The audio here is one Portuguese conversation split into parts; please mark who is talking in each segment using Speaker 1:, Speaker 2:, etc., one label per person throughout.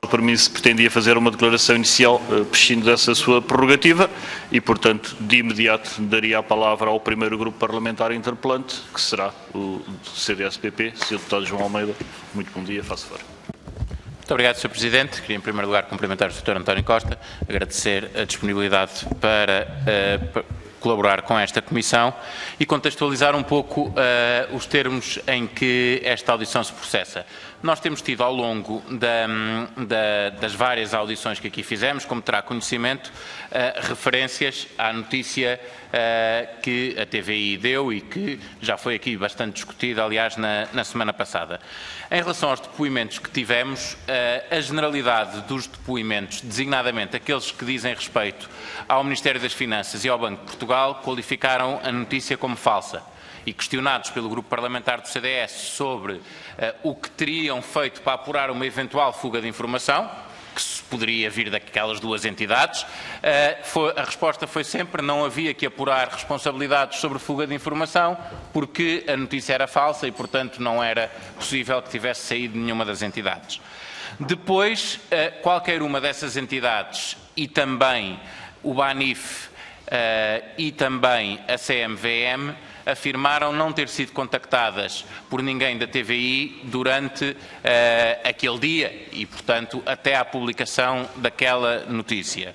Speaker 1: Para mim, se pretendia fazer uma declaração inicial prescindo dessa sua prerrogativa e, portanto, de imediato daria a palavra ao primeiro grupo parlamentar interpelante, que será o CDS-PP, Sr. Deputado João Almeida. Muito bom dia, faço favor.
Speaker 2: Muito obrigado, Sr. Presidente. Queria, em primeiro lugar, cumprimentar o Sr. António Costa, agradecer a disponibilidade para colaborar com esta Comissão e contextualizar um pouco os termos em que esta audição se processa. Nós temos tido, ao longo das várias audições que aqui fizemos, como terá conhecimento, referências à notícia que a TVI deu e que já foi aqui bastante discutida, aliás, na semana passada. Em relação aos depoimentos que tivemos, a generalidade dos depoimentos, designadamente aqueles que dizem respeito ao Ministério das Finanças e ao Banco de Portugal, qualificaram a notícia como falsa. E questionados pelo grupo parlamentar do CDS sobre o que teriam feito para apurar uma eventual fuga de informação, que se poderia vir daquelas duas entidades, a resposta foi sempre: não havia que apurar responsabilidades sobre fuga de informação, porque a notícia era falsa e, portanto, não era possível que tivesse saído nenhuma das entidades. Depois, qualquer uma dessas entidades e também o BANIF e também a CMVM afirmaram não ter sido contactadas por ninguém da TVI durante aquele dia e, portanto, até à publicação daquela notícia.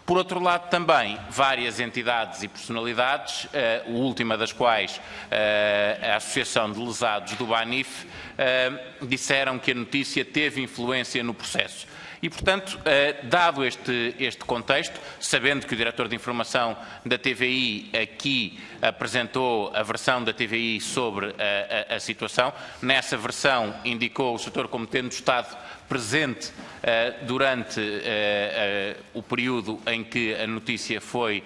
Speaker 2: Por outro lado, também, várias entidades e personalidades, a última das quais a Associação de Lesados do BANIF, disseram que a notícia teve influência no processo. E, portanto, dado este contexto, sabendo que o Diretor de Informação da TVI aqui apresentou a versão da TVI sobre a situação, nessa versão indicou o setor como tendo estado presente durante o período em que a notícia foi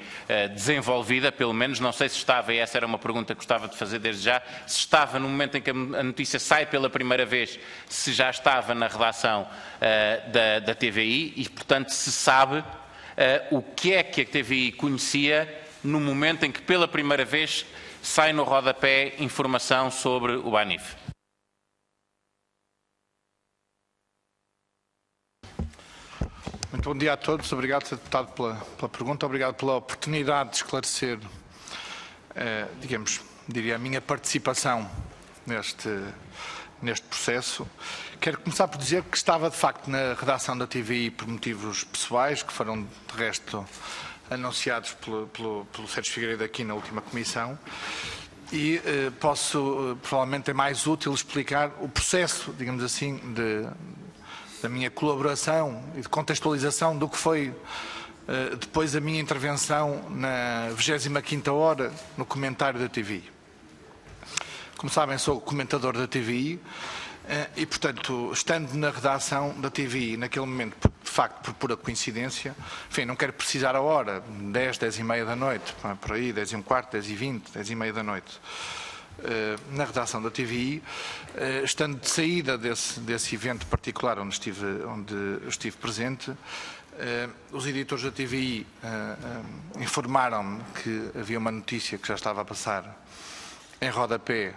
Speaker 2: desenvolvida, pelo menos, não sei se estava, e essa era uma pergunta que gostava de fazer desde já, se estava no momento em que a notícia sai pela primeira vez, se já estava na redação da TVI e, portanto, se sabe o que é que a TVI conhecia no momento em que pela primeira vez sai no rodapé informação sobre o BANIF.
Speaker 3: Muito bom dia a todos. Obrigado, Sr. Deputado, pela pergunta. Obrigado pela oportunidade de esclarecer, diria, a minha participação neste processo. Quero começar por dizer que estava, de facto, na redação da TVI por motivos pessoais, que foram, de resto, anunciados pelo Sérgio Figueiredo aqui na última comissão. E provavelmente é mais útil explicar o processo, digamos assim, da minha colaboração e de contextualização do que foi depois a minha intervenção na 25ª hora no comentário da TVI. Como sabem, sou comentador da TVI e, portanto, estando na redação da TVI naquele momento, de facto, por pura coincidência, enfim, não quero precisar a hora, 10, 10h30 da noite, por aí, 10h15, 10h20, 10h30 da noite, na redação da TVI, estando de saída desse evento particular onde estive presente, os editores da TVI informaram-me que havia uma notícia que já estava a passar em rodapé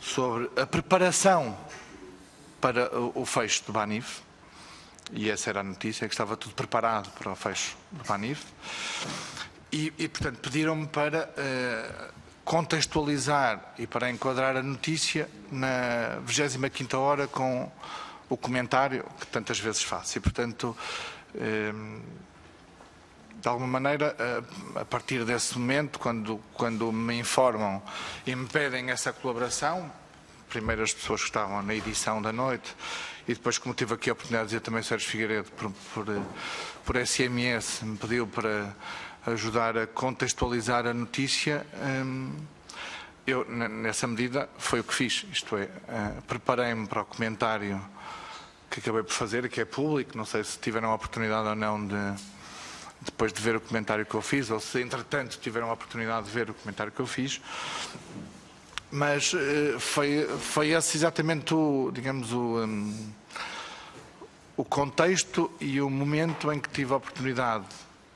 Speaker 3: sobre a preparação para o fecho do BANIF, e essa era a notícia, que estava tudo preparado para o fecho do BANIF, e portanto, pediram-me para contextualizar e para enquadrar a notícia na 25ª hora com o comentário que tantas vezes faço. E, portanto, de alguma maneira, a partir desse momento, quando me informam e me pedem essa colaboração, primeiro as pessoas que estavam na edição da noite, e depois, como tive aqui a oportunidade de dizer também o Sérgio Figueiredo, por SMS, me pediu para ajudar a contextualizar a notícia, eu, nessa medida, foi o que fiz, isto é, preparei-me para o comentário que acabei por fazer, que é público, não sei se tiveram a oportunidade ou não depois de ver o comentário que eu fiz, ou se, entretanto, tiveram a oportunidade de ver o comentário que eu fiz, mas foi esse exatamente o contexto e o momento em que tive a oportunidade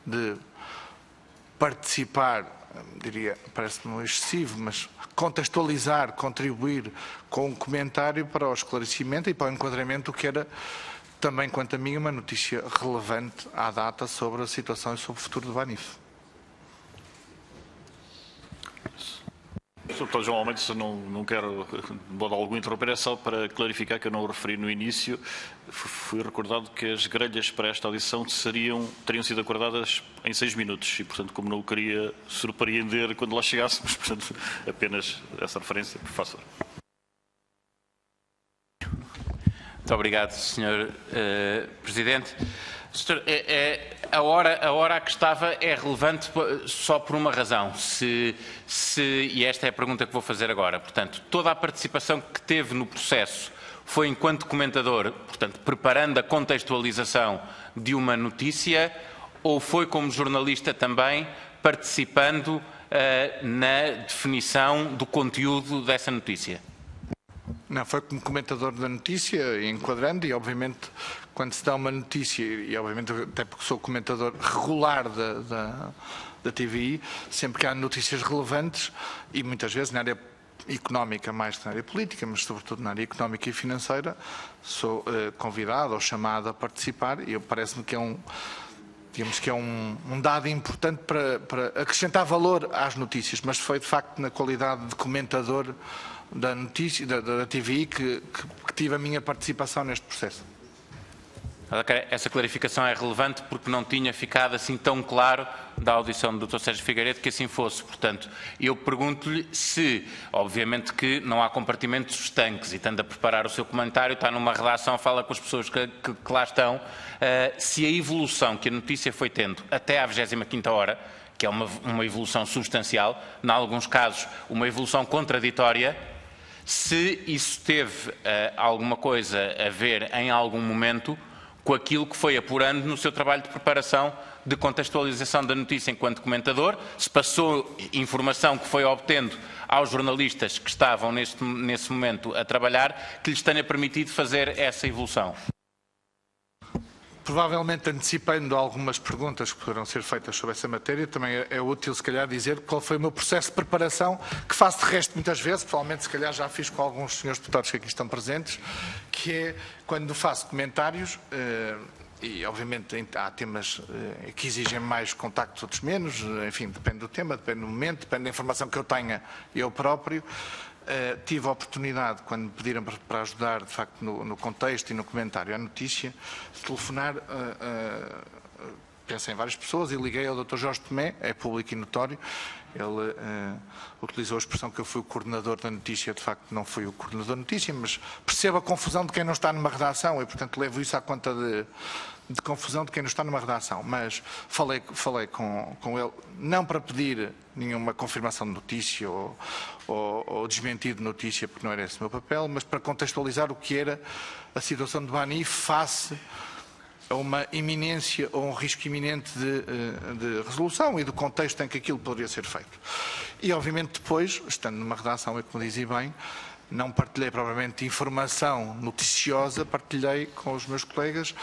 Speaker 3: de participar, diria, parece-me excessivo, mas contextualizar, contribuir com um comentário para o esclarecimento e para o enquadramento do que era também, quanto a mim, uma notícia relevante à data sobre a situação e sobre o futuro do Banif.
Speaker 1: Sr. Dr. João Almeida, não quero, de modo algum, interromper, é só para clarificar que eu não o referi no início. Fui recordado que as grelhas para esta audição teriam sido acordadas em 6 minutos e, portanto, como não o queria surpreender quando lá chegássemos, portanto, apenas essa referência, por favor.
Speaker 2: Muito obrigado, Sr. Presidente. Sr. A hora a que estava é relevante só por uma razão, e esta é a pergunta que vou fazer agora. Portanto, toda a participação que teve no processo foi enquanto comentador, portanto, preparando a contextualização de uma notícia, ou foi como jornalista também participando na definição do conteúdo dessa notícia?
Speaker 3: Não, foi como comentador da notícia, enquadrando, e obviamente quando se dá uma notícia, e obviamente até porque sou comentador regular da TVI, sempre que há notícias relevantes, e muitas vezes na área económica mais que na área política, mas sobretudo na área económica e financeira, sou convidado ou chamado a participar, e parece-me que é um dado importante para acrescentar valor às notícias, mas foi de facto na qualidade de comentador da notícia, da TVI que tive a minha participação neste processo.
Speaker 2: Essa clarificação é relevante porque não tinha ficado assim tão claro da audição do Dr. Sérgio Figueiredo que assim fosse. Portanto, eu pergunto-lhe se, obviamente que não há compartimentos estanques e estando a preparar o seu comentário, está numa redação, fala com as pessoas que lá estão, se a evolução que a notícia foi tendo até à 25ª hora, que é uma evolução substancial, em alguns casos uma evolução contraditória, se isso teve alguma coisa a ver em algum momento com aquilo que foi apurando no seu trabalho de preparação de contextualização da notícia enquanto comentador, se passou informação que foi obtendo aos jornalistas que estavam nesse momento a trabalhar, que lhes tenha permitido fazer essa evolução.
Speaker 3: Provavelmente antecipando algumas perguntas que poderão ser feitas sobre essa matéria, também é útil se calhar dizer qual foi o meu processo de preparação, que faço de resto muitas vezes, provavelmente se calhar já fiz com alguns senhores deputados que aqui estão presentes, que é quando faço comentários, e obviamente há temas que exigem mais contactos, outros menos, enfim, depende do tema, depende do momento, depende da informação que eu tenha eu próprio. Tive a oportunidade, quando me pediram para ajudar, de facto, no contexto e no comentário à notícia, de telefonar, pensei em várias pessoas e liguei ao Dr. Jorge Tomé, é público e notório. Ele utilizou a expressão que eu fui o coordenador da notícia, de facto não fui o coordenador da notícia, mas percebo a confusão de quem não está numa redação e, portanto, levo isso à conta de confusão de quem não está numa redação, mas falei com ele, não para pedir nenhuma confirmação de notícia ou desmentir de notícia, porque não era esse o meu papel, mas para contextualizar o que era a situação de Banif face a uma iminência ou um risco iminente de resolução e do contexto em que aquilo poderia ser feito. E, obviamente, depois, estando numa redação, como dizia bem, não partilhei propriamente informação noticiosa, partilhei com os meus colegas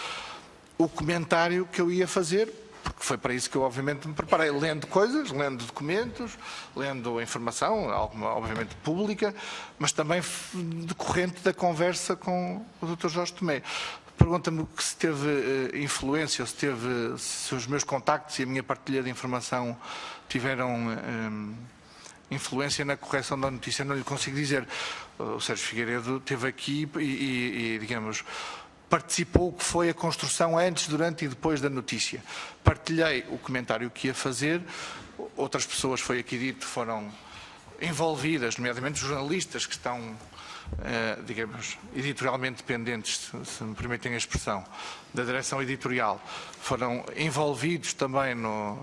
Speaker 3: o comentário que eu ia fazer, porque foi para isso que eu obviamente me preparei, lendo coisas, lendo documentos, lendo informação, alguma obviamente pública, mas também decorrente da conversa com o Dr. Jorge Tomé. Pergunta-me se teve influência, ou se os meus contactos e a minha partilha de informação tiveram influência na correção da notícia. Não lhe consigo dizer. O Sérgio Figueiredo esteve aqui e digamos, participou o que foi a construção antes, durante e depois da notícia. Partilhei o comentário que ia fazer, outras pessoas, foi aqui dito, foram envolvidas, nomeadamente jornalistas que estão, digamos, editorialmente dependentes, se me permitem a expressão, da direção editorial, foram envolvidos também no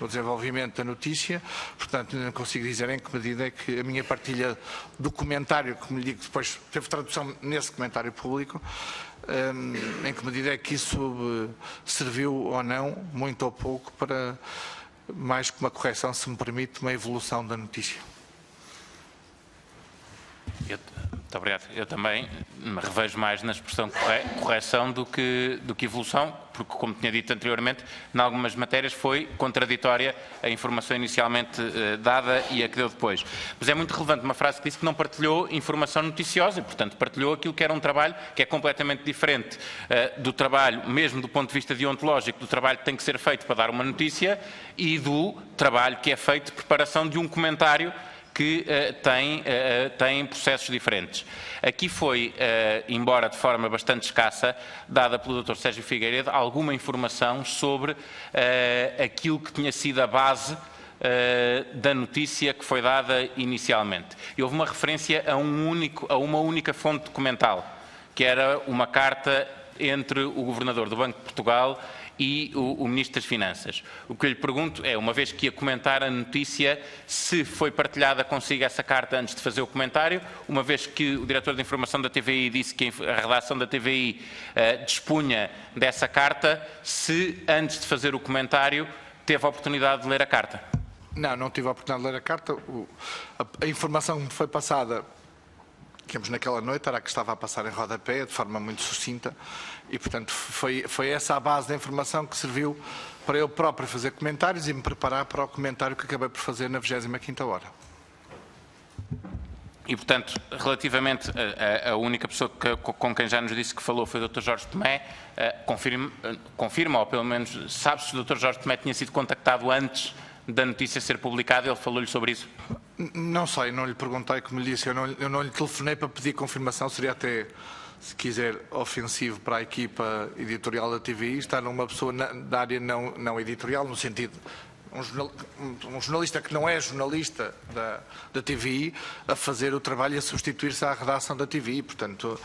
Speaker 3: desenvolvimento da notícia, portanto não consigo dizer em que medida é que a minha partilha do comentário, que me digo depois teve tradução nesse comentário público, em que medida é que isso serviu ou não, muito ou pouco, para mais que uma correção, se me permite, uma evolução da notícia.
Speaker 2: Muito obrigado. Eu também me revejo mais na expressão correção do que evolução, porque, como tinha dito anteriormente, em algumas matérias foi contraditória a informação inicialmente dada e a que deu depois. Mas é muito relevante uma frase que disse que não partilhou informação noticiosa e, portanto, partilhou aquilo que era um trabalho que é completamente diferente do trabalho, mesmo do ponto de vista deontológico, do trabalho que tem que ser feito para dar uma notícia e do trabalho que é feito de preparação de um comentário que tem processos diferentes. Aqui foi, embora de forma bastante escassa, dada pelo Dr. Sérgio Figueiredo, alguma informação sobre aquilo que tinha sido a base da notícia que foi dada inicialmente. E houve uma referência a uma única fonte documental, que era uma carta entre o Governador do Banco de Portugal e o Ministro das Finanças. O que eu lhe pergunto é, uma vez que ia comentar a notícia, se foi partilhada consigo essa carta antes de fazer o comentário, uma vez que o Diretor de Informação da TVI disse que a redação da TVI dispunha dessa carta, se antes de fazer o comentário teve a oportunidade de ler a carta.
Speaker 3: Não tive a oportunidade de ler a carta. A informação que me foi passada, digamos, naquela noite, era a que estava a passar em rodapé, de forma muito sucinta, e, portanto, foi essa a base da informação que serviu para eu próprio fazer comentários e me preparar para o comentário que acabei por fazer na 25ª hora.
Speaker 2: E, portanto, relativamente a única pessoa com quem já nos disse que falou foi o Dr. Jorge Tomé, confirma, ou pelo menos sabe se o Dr. Jorge Tomé tinha sido contactado antes da notícia ser publicada, ele falou-lhe sobre isso?
Speaker 3: Não sei, não lhe perguntei, como lhe disse, eu não lhe telefonei para pedir confirmação, seria até, se quiser, ofensivo para a equipa editorial da TVI, estar numa pessoa da área não editorial, no sentido, um jornalista que não é jornalista da TVI, a fazer o trabalho e a substituir-se à redação da TVI, portanto,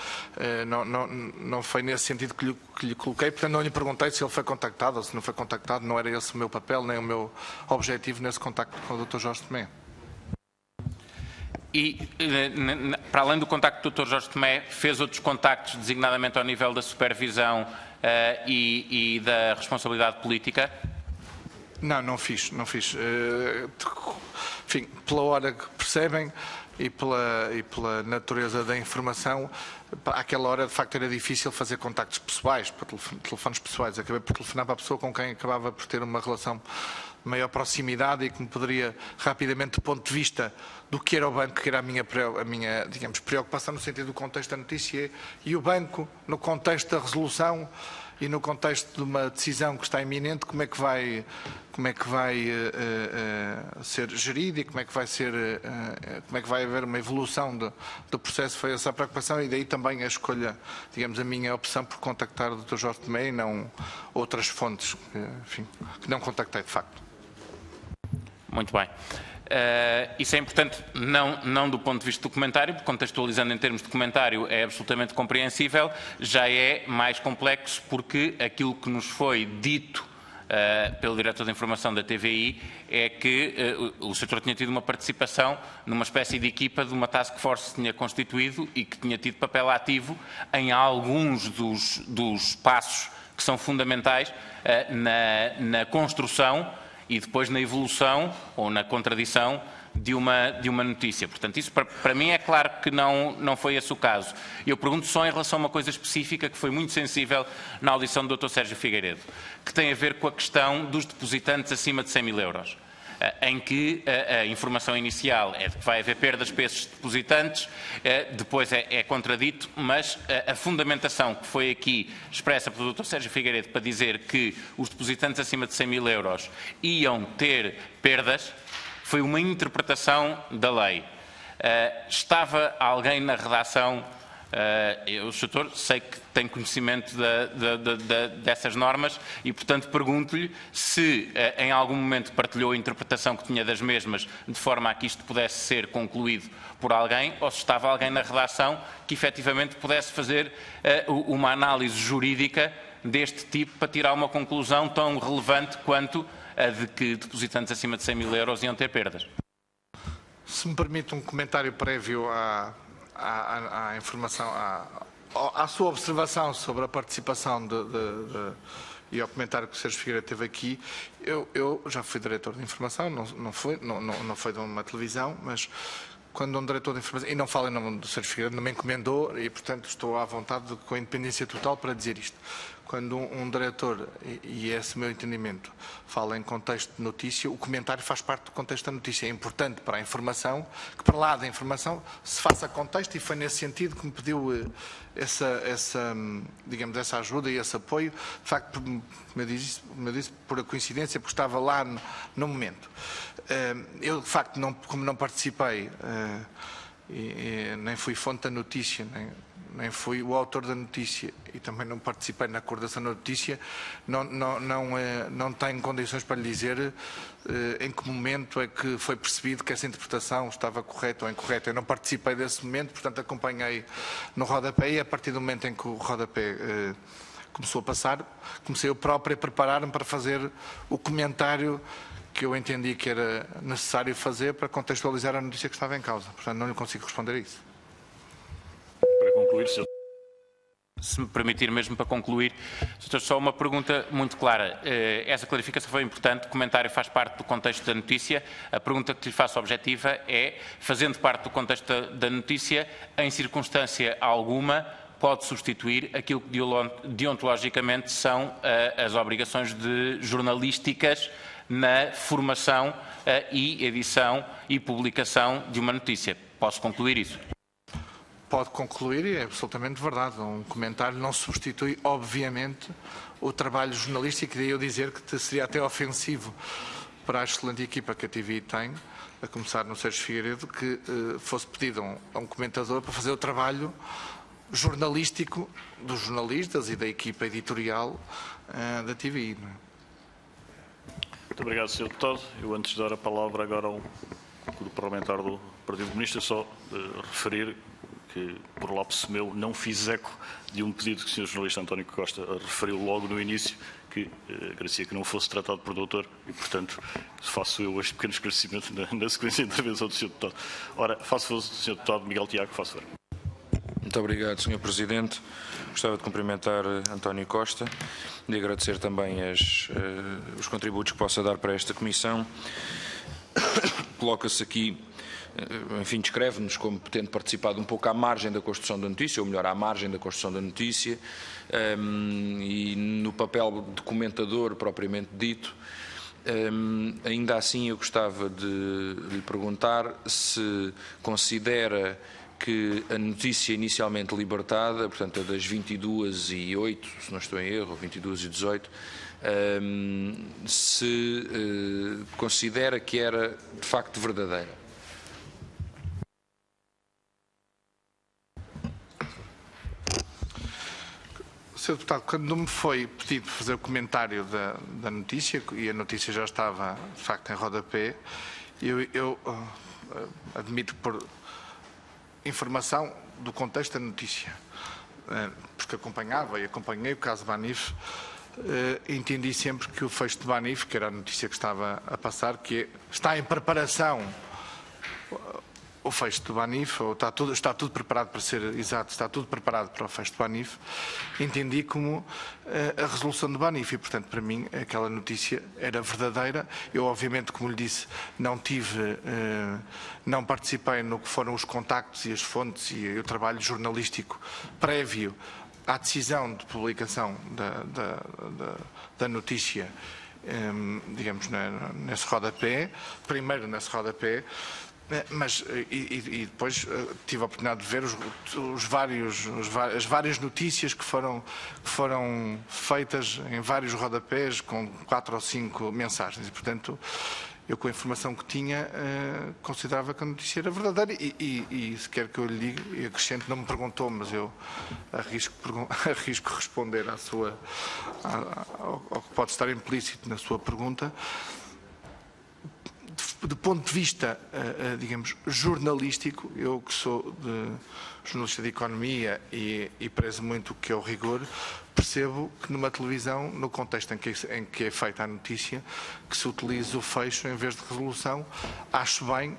Speaker 3: não foi nesse sentido que lhe coloquei, portanto não lhe perguntei se ele foi contactado ou se não foi contactado, não era esse o meu papel, nem o meu objetivo nesse contacto com o Dr. Jorge Tomé.
Speaker 2: E, para além do contacto do Dr. Jorge Tomé, fez outros contactos, designadamente ao nível da supervisão e da responsabilidade política?
Speaker 3: Não fiz. Enfim, pela hora que percebem e pela natureza da informação, àquela hora, de facto, era difícil fazer contactos pessoais, telefones pessoais. Acabei por telefonar para a pessoa com quem acabava por ter uma relação de maior proximidade e que me poderia rapidamente, do ponto de vista do que era o banco, que era a minha digamos, preocupação no sentido do contexto da notícia, e o banco no contexto da resolução e no contexto de uma decisão que está iminente, como é que vai ser gerido e como é que vai haver uma evolução do processo. Foi essa a preocupação e daí também a escolha, digamos, a minha opção por contactar o Dr. Jorge Tomé e não outras fontes, enfim, que não contactei de facto.
Speaker 2: Muito bem. Isso é importante, não do ponto de vista do comentário, porque contextualizando em termos de comentário é absolutamente compreensível, já é mais complexo porque aquilo que nos foi dito pelo Diretor de Informação da TVI é que o setor tinha tido uma participação numa espécie de equipa de uma task force que tinha constituído e que tinha tido papel ativo em alguns dos passos que são fundamentais na construção e depois na evolução ou na contradição de uma notícia. Portanto, isso para mim é claro que não foi esse o caso. Eu pergunto só em relação a uma coisa específica que foi muito sensível na audição do Dr. Sérgio Figueiredo, que tem a ver com a questão dos depositantes acima de 100 mil euros, em que a informação inicial é de que vai haver perdas para esses depositantes, depois é contradito, mas a fundamentação que foi aqui expressa pelo Dr. Sérgio Figueiredo para dizer que os depositantes acima de 100 mil euros iam ter perdas, foi uma interpretação da lei. Estava alguém na redação, o setor sei que tem conhecimento dessas normas e, portanto, pergunto-lhe se em algum momento partilhou a interpretação que tinha das mesmas de forma a que isto pudesse ser concluído por alguém ou se estava alguém na redação que efetivamente pudesse fazer uma análise jurídica deste tipo para tirar uma conclusão tão relevante quanto a de que depositantes acima de 100 mil euros iam ter perdas.
Speaker 3: Se me permite um comentário prévio à informação, à sua observação sobre a participação e ao comentário que o Sérgio Figueiredo teve aqui, eu já fui diretor de informação, não foi de uma televisão, mas quando um diretor de informação, e não falo em nome do Sérgio Figueiredo, não me encomendou e, portanto, estou à vontade, com independência total, para dizer isto. Quando um diretor, e esse é o meu entendimento, fala em contexto de notícia, o comentário faz parte do contexto da notícia. É importante para a informação, que para lá da informação se faça contexto, e foi nesse sentido que me pediu digamos, essa ajuda e esse apoio. De facto, como eu disse, por a coincidência, porque estava lá no momento. Eu, de facto, como não participei, nem fui fonte da notícia, nem fui o autor da notícia e também não participei na coordenação da notícia, não tenho condições para lhe dizer em que momento é que foi percebido que essa interpretação estava correta ou incorreta. Eu não participei desse momento, portanto acompanhei no rodapé, e a partir do momento em que o rodapé começou a passar, comecei eu próprio a preparar-me para fazer o comentário que eu entendi que era necessário fazer para contextualizar a notícia que estava em causa. Portanto, não lhe consigo responder a isso.
Speaker 1: Para concluir, Sr.
Speaker 2: Se me permitir, mesmo para concluir, só uma pergunta muito clara. Essa clarificação foi importante, o comentário faz parte do contexto da notícia. A pergunta que lhe faço objetiva é, fazendo parte do contexto da notícia, em circunstância alguma, pode substituir aquilo que deontologicamente são as obrigações jornalísticas na formação e edição e publicação de uma notícia. Posso concluir isso?
Speaker 3: Pode concluir, e é absolutamente verdade. Um comentário não substitui, obviamente, o trabalho jornalístico, e daí eu dizer que seria até ofensivo para a excelente equipa que a TVI tem, a começar no Sérgio Figueiredo, que fosse pedido a um comentador para fazer o trabalho jornalístico dos jornalistas e da equipa editorial da TVI. Não é?
Speaker 1: Muito obrigado, Sr. Deputado. Eu, antes de dar a palavra agora ao Grupo Parlamentar do Partido Comunista, só referir que, por lapso meu, não fiz eco de um pedido que o Sr. jornalista António Costa referiu logo no início, que agradecia que não fosse tratado por doutor, e, portanto, faço eu este pequeno esclarecimento na sequência da intervenção do Sr. Deputado. Ora, faço o Sr. Deputado Miguel Tiago, faço favor.
Speaker 4: Muito obrigado, Sr. Presidente. Gostava de cumprimentar António Costa e agradecer também os contributos que possa dar para esta comissão. Coloca-se aqui, enfim, descreve-nos como tendo participado um pouco à margem da construção da notícia, ou melhor, à margem da construção da notícia, e no papel de comentador propriamente dito. Ainda assim, eu gostava de lhe perguntar se considera que a notícia inicialmente libertada, portanto a das 22h08, se não estou em erro, 22h18, se considera que era de facto verdadeira.
Speaker 3: Sr. Deputado, quando me foi pedido fazer o comentário da notícia, e a notícia já estava de facto em rodapé, eu admito por informação do contexto da notícia, porque acompanhava e acompanhei o caso Banif, entendi sempre que o fecho de Banif, que era a notícia que estava a passar, que está em preparação o fecho do Banif, ou está tudo preparado para ser exato, está tudo preparado para o fecho do Banif, entendi como a resolução do Banif, e portanto para mim aquela notícia era verdadeira. Eu obviamente, como lhe disse, não participei no que foram os contactos e as fontes e o trabalho jornalístico prévio à decisão de publicação da notícia, digamos, nesse rodapé, primeiro nesse rodapé, mas e depois tive a oportunidade de ver as várias notícias que foram feitas em vários rodapés com 4 ou 5 mensagens, e portanto eu, com a informação que tinha, considerava que a notícia era verdadeira, e se quer que eu lhe diga e acrescente, não me perguntou, mas eu arrisco responder ao que pode estar implícito na sua pergunta. Do ponto de vista, digamos, jornalístico, eu que sou jornalista de economia e prezo muito o que é o rigor, percebo que numa televisão, no contexto em que é feita a notícia, que se utiliza o fecho em vez de resolução. Acho bem,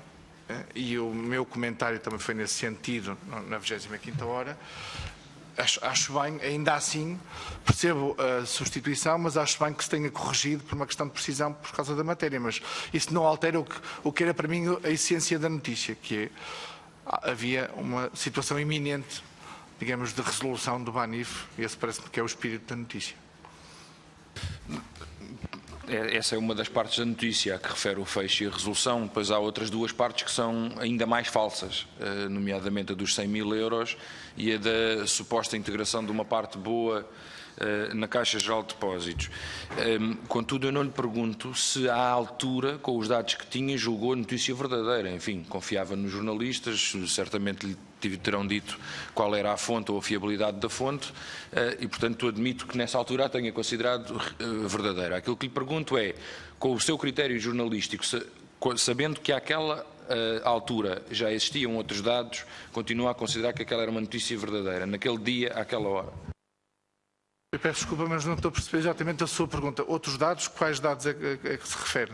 Speaker 3: e o meu comentário também foi nesse sentido, na 25ª hora, acho bem, ainda assim, percebo a substituição, mas acho bem que se tenha corrigido por uma questão de precisão por causa da matéria, mas isso não altera o que era para mim a essência da notícia, que é, havia uma situação iminente, digamos, de resolução do Banif, e esse parece-me que é o espírito da notícia.
Speaker 4: Essa é uma das partes da notícia a que refere o fecho e a resolução. Depois há outras duas partes que são ainda mais falsas, nomeadamente a dos 100 mil euros e a da suposta integração de uma parte boa na Caixa Geral de Depósitos. Contudo, eu não lhe pergunto se à altura, com os dados que tinha, julgou a notícia verdadeira. Enfim, confiava nos jornalistas, certamente lhe terão dito qual era a fonte ou a fiabilidade da fonte e, portanto, admito que nessa altura a tenha considerado verdadeira. Aquilo que lhe pergunto é, com o seu critério jornalístico, sabendo que àquela altura já existiam outros dados, continua a considerar que aquela era uma notícia verdadeira, naquele dia, àquela hora?
Speaker 3: Eu peço desculpa, mas não estou a perceber exatamente a sua pergunta. Outros dados? Quais dados é que se refere?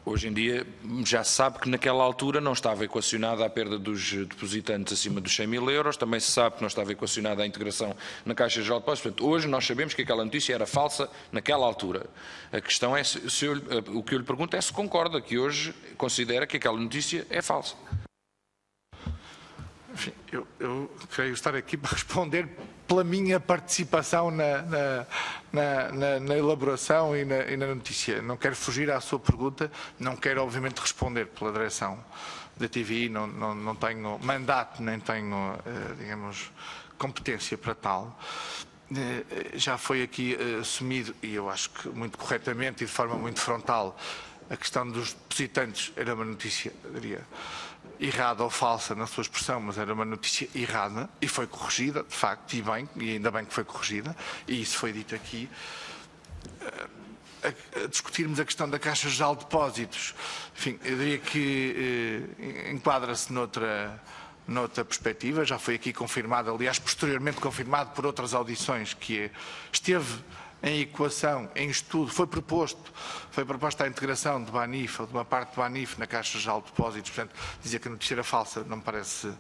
Speaker 4: Hoje em dia já se sabe que naquela altura não estava equacionada a perda dos depositantes acima dos 100 mil euros, também se sabe que não estava equacionada a integração na Caixa Geral de Depósitos. Portanto, hoje nós sabemos que aquela notícia era falsa naquela altura. A questão é, o que eu lhe pergunto é se concorda que hoje considera que aquela notícia é falsa.
Speaker 3: Enfim, eu creio estar aqui para responder pela minha participação na elaboração e na notícia. Não quero fugir à sua pergunta, não quero obviamente responder pela direção da TVI, não tenho mandato, nem tenho, digamos, competência para tal. Já foi aqui assumido, e eu acho que muito corretamente e de forma muito frontal, a questão dos depositantes era uma notícia, eu diria, errada ou falsa na sua expressão, mas era uma notícia errada e foi corrigida, de facto, e bem, e ainda bem que foi corrigida, e isso foi dito aqui. A discutirmos a questão da Caixa Geral de Depósitos, enfim, eu diria que enquadra-se noutra perspectiva, já foi aqui confirmado, aliás, posteriormente confirmado por outras audições, que esteve em equação, em estudo, foi proposta a integração de Banif, ou de uma parte de Banif na Caixa Geral de Depósitos, portanto, dizer que a notícia era falsa não me parece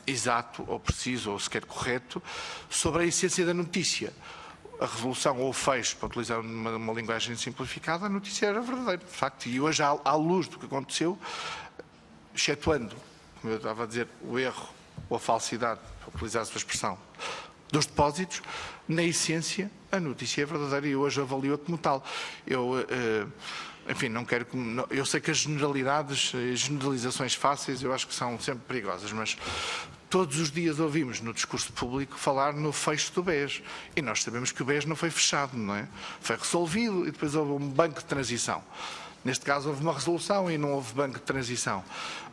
Speaker 3: exato ou preciso ou sequer correto. Sobre a essência da notícia, a resolução ou o fecho, para utilizar uma linguagem simplificada, a notícia era verdadeira, de facto, e hoje, à luz do que aconteceu, excetuando, como eu estava a dizer, o erro ou a falsidade, para utilizar a sua expressão, dos depósitos, na essência, a notícia é verdadeira e hoje avalio-a como tal. Enfim, não quero... Eu sei que as generalizações fáceis, eu acho que são sempre perigosas, mas todos os dias ouvimos no discurso público falar no fecho do BES. E nós sabemos que o BES não foi fechado, não é? Foi resolvido e depois houve um banco de transição. Neste caso houve uma resolução e não houve banco de transição.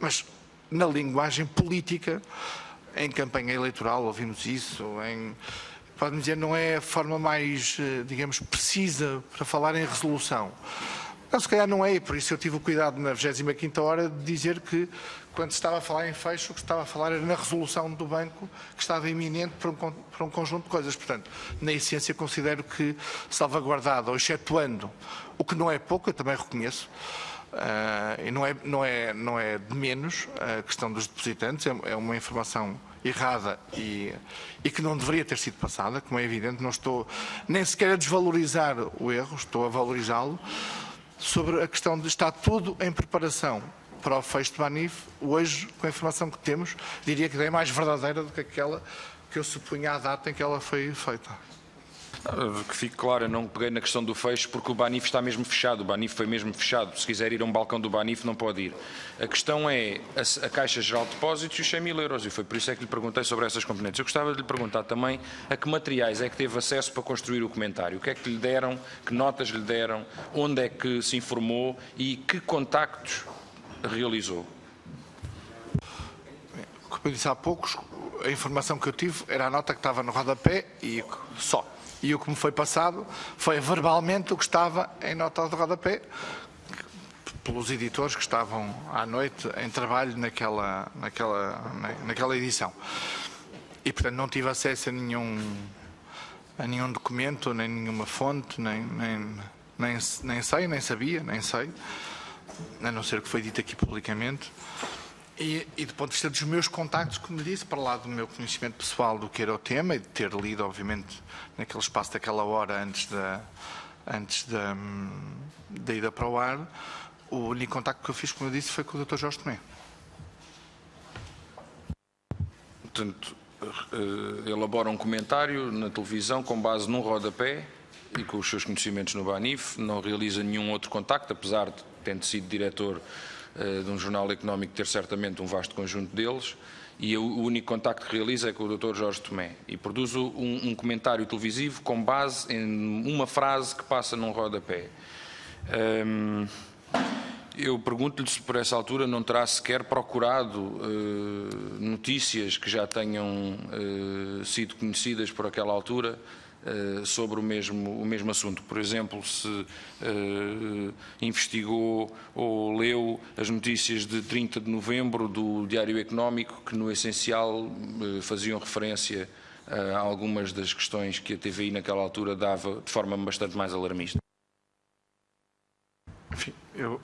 Speaker 3: Mas na linguagem política, em campanha eleitoral, ouvimos isso, pode-me dizer, não é a forma mais, digamos, precisa para falar em resolução. Não, se calhar não é, e por isso eu tive o cuidado na 25ª hora de dizer que, quando se estava a falar em fecho, o que se estava a falar era na resolução do banco, que estava iminente para um conjunto de coisas. Portanto, na essência, considero que, salvaguardado ou excetuando, o que não é pouco, eu também reconheço, e não é de menos a questão dos depositantes, é uma informação errada e que não deveria ter sido passada, como é evidente. Não estou nem sequer a desvalorizar o erro, estou a valorizá-lo. Sobre a questão de estar tudo em preparação para o fecho de Banif, hoje, com a informação que temos, diria que é mais verdadeira do que aquela que eu supunha à data em que ela foi feita.
Speaker 4: Que fique claro, eu não peguei na questão do fecho porque o Banif está mesmo fechado, o Banif foi mesmo fechado. Se quiser ir a um balcão do Banif não pode ir. A questão é a Caixa Geral de Depósitos e os 100 mil euros, e foi por isso é que lhe perguntei sobre essas componentes. Eu gostava de lhe perguntar também a que materiais é que teve acesso para construir o comentário, o que é que lhe deram, que notas lhe deram, onde é que se informou e que contactos realizou.
Speaker 3: Como eu disse há poucos, a informação que eu tive era a nota que estava no rodapé e só. E o que me foi passado foi verbalmente o que estava em nota de rodapé pelos editores que estavam à noite em trabalho naquela edição. E, portanto, não tive acesso a nenhum documento, nem nenhuma fonte, nem sei, nem sabia, nem sei, a não ser que foi dito aqui publicamente. E do ponto de vista dos meus contactos, como lhe disse, para lá do meu conhecimento pessoal do que era o tema e de ter lido, obviamente, naquele espaço daquela hora antes da ida para o ar, o único contacto que eu fiz, como eu disse, foi com o Dr. Jorge Tomé.
Speaker 4: Portanto, elabora um comentário na televisão com base num rodapé e com os seus conhecimentos no BANIF, não realiza nenhum outro contacto, apesar de, tendo sido diretor de um jornal económico, ter certamente um vasto conjunto deles, e o único contacto que realiza é com o Dr. Jorge Tomé, e produz um comentário televisivo com base em uma frase que passa num rodapé. Eu pergunto-lhe se por essa altura não terá sequer procurado notícias que já tenham sido conhecidas por aquela altura sobre o mesmo assunto. Por exemplo, se investigou ou leu as notícias de 30 de novembro do Diário Económico, que no essencial faziam referência a algumas das questões que a TVI naquela altura dava de forma bastante mais alarmista.
Speaker 3: Enfim, eu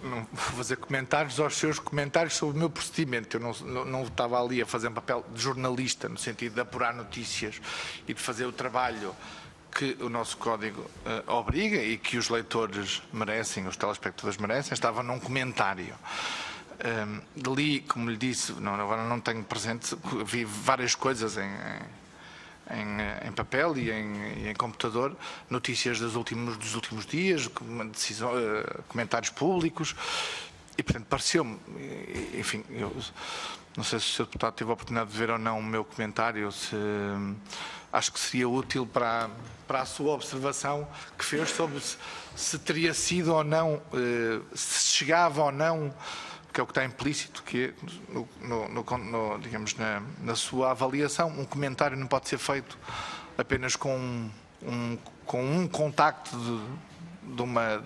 Speaker 3: não vou fazer comentários aos seus comentários sobre o meu procedimento. Eu não estava ali a fazer um papel de jornalista, no sentido de apurar notícias e de fazer o trabalho que o nosso código obriga e que os leitores merecem, os telespectadores merecem. Estava num comentário. Li, como lhe disse, agora não tenho presente, vi várias coisas em papel e em computador, notícias dos últimos dias, comentários públicos, e portanto pareceu-me, enfim, eu não sei se o Sr. Deputado teve a oportunidade de ver ou não o meu comentário, acho que seria útil para a sua observação que fez sobre se teria sido ou não, se chegava ou não, que é o que está implícito, que digamos, na sua avaliação, um comentário não pode ser feito apenas com um contacto de uma,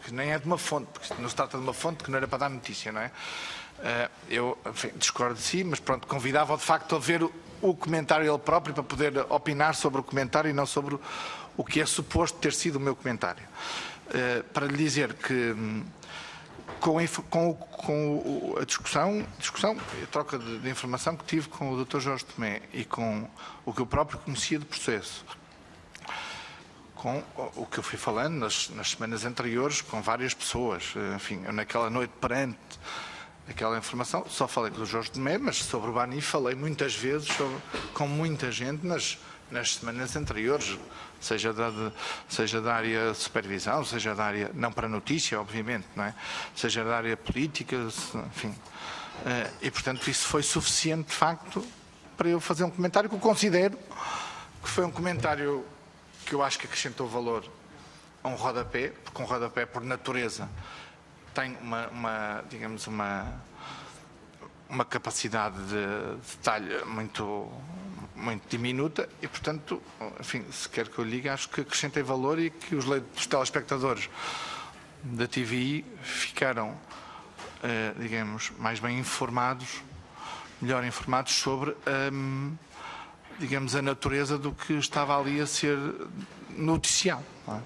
Speaker 3: que nem é de uma fonte, porque não se trata de uma fonte que não era para dar notícia, não é? Eu, enfim, discordo de si, mas pronto, convidava-o de facto a ver o comentário ele próprio para poder opinar sobre o comentário e não sobre o que é suposto ter sido o meu comentário. Para lhe dizer que com a discussão, a troca de informação que tive com o Dr. Jorge Tomé e com o que eu próprio conhecia do processo, com o que eu fui falando nas semanas anteriores com várias pessoas, enfim, eu naquela noite perante aquela informação, só falei com o Jorge Tomé, mas sobre o BANIF falei muitas vezes com muita gente nas semanas anteriores, seja da área de supervisão, seja da área, não para notícia, obviamente, não é? Seja da área política, enfim. E, portanto, isso foi suficiente, de facto, para eu fazer um comentário que eu considero que foi um comentário que eu acho que acrescentou valor a um rodapé, porque um rodapé, por natureza, tem digamos, uma capacidade de detalhe muito diminuta e, portanto, enfim, se quer que eu lhe diga, acho que acrescentei valor e que os telespectadores da TVI ficaram, digamos, mais bem informados, melhor informados sobre, digamos, a natureza do que estava ali a ser noticiado. Não é?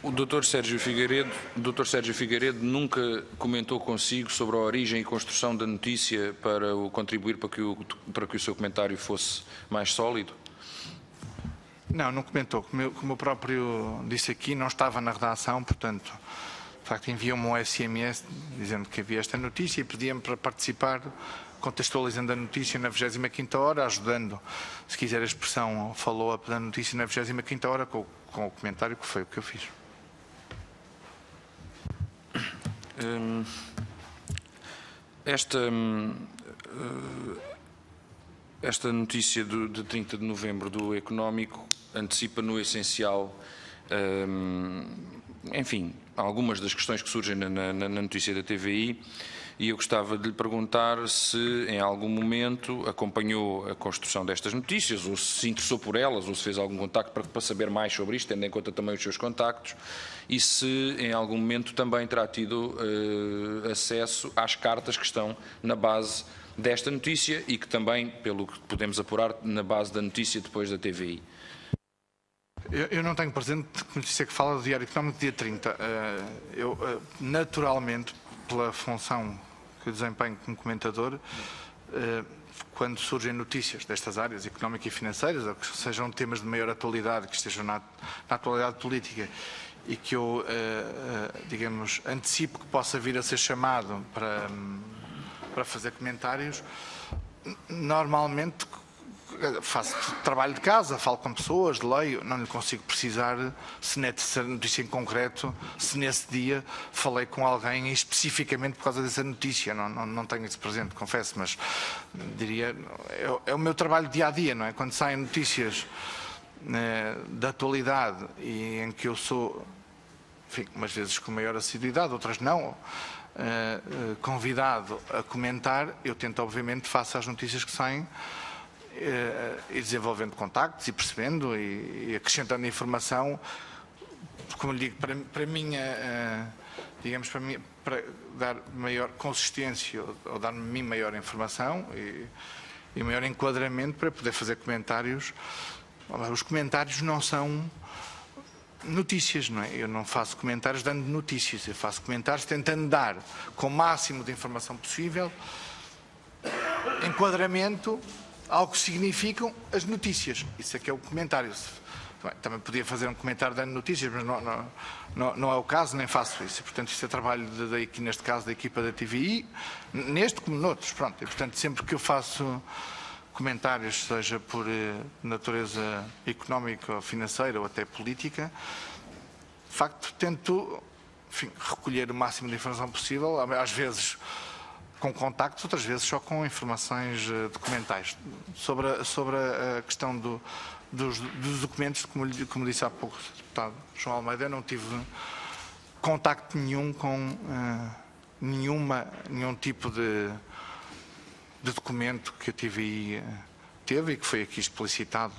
Speaker 4: O Dr. Sérgio Figueiredo nunca comentou consigo sobre a origem e construção da notícia para contribuir para que o seu comentário fosse mais sólido?
Speaker 3: Não comentou. Como eu próprio disse aqui, não estava na redação, portanto, de facto enviou-me um SMS dizendo que havia esta notícia e pedia-me para participar, contextualizando a notícia na 25ª hora, ajudando, se quiser a expressão, follow-up da notícia na 25ª hora com o comentário, que foi o que eu fiz.
Speaker 4: Esta notícia de 30 de novembro do Económico antecipa no essencial, enfim, algumas das questões que surgem na notícia da TVI, e eu gostava de lhe perguntar se em algum momento acompanhou a construção destas notícias, ou se interessou por elas, ou se fez algum contacto para saber mais sobre isto, tendo em conta também os seus contactos, e se em algum momento também terá tido acesso às cartas que estão na base desta notícia e que também, pelo que podemos apurar, na base da notícia depois da TVI.
Speaker 3: Eu não tenho presente notícia que fala do Diário Económico dia 30. Naturalmente, pela função que eu desempenho como comentador, quando surgem notícias destas áreas, económica e financeiras, ou que sejam temas de maior atualidade, que estejam na atualidade política, e que eu, digamos, antecipo que possa vir a ser chamado para fazer comentários, normalmente faço trabalho de casa, falo com pessoas, leio, não lhe consigo precisar se nessa notícia em concreto, se nesse dia falei com alguém especificamente por causa dessa notícia. Não tenho isso presente, confesso, mas diria, é o meu trabalho dia a dia, não é? Quando saem notícias da atualidade e em que eu sou, enfim, umas vezes com maior assiduidade, outras não, convidado a comentar, eu tento obviamente, face às notícias que saem, e desenvolvendo contactos e percebendo e acrescentando informação, como lhe digo, para mim, digamos, para dar maior consistência ou dar-me a mim maior informação e maior enquadramento para poder fazer comentários. Os comentários não são notícias, não é? Eu não faço comentários dando notícias, eu faço comentários tentando dar com o máximo de informação possível enquadramento ao que significam as notícias. Isso é que é o comentário. Também podia fazer um comentário dando notícias, mas não é o caso, nem faço isso. Portanto, isso é trabalho, aqui neste caso, da equipa da TVI, neste como noutros. Pronto. E, portanto, sempre que eu faço comentários, seja por natureza económica, ou financeira ou até política, de facto, tento, enfim, recolher o máximo de informação possível, às vezes com contactos, outras vezes só com informações documentais. Sobre a questão dos documentos, como disse há pouco o deputado João Almeida, eu não tive contacto nenhum com nenhum tipo de documento que a TVI teve e que foi aqui explicitado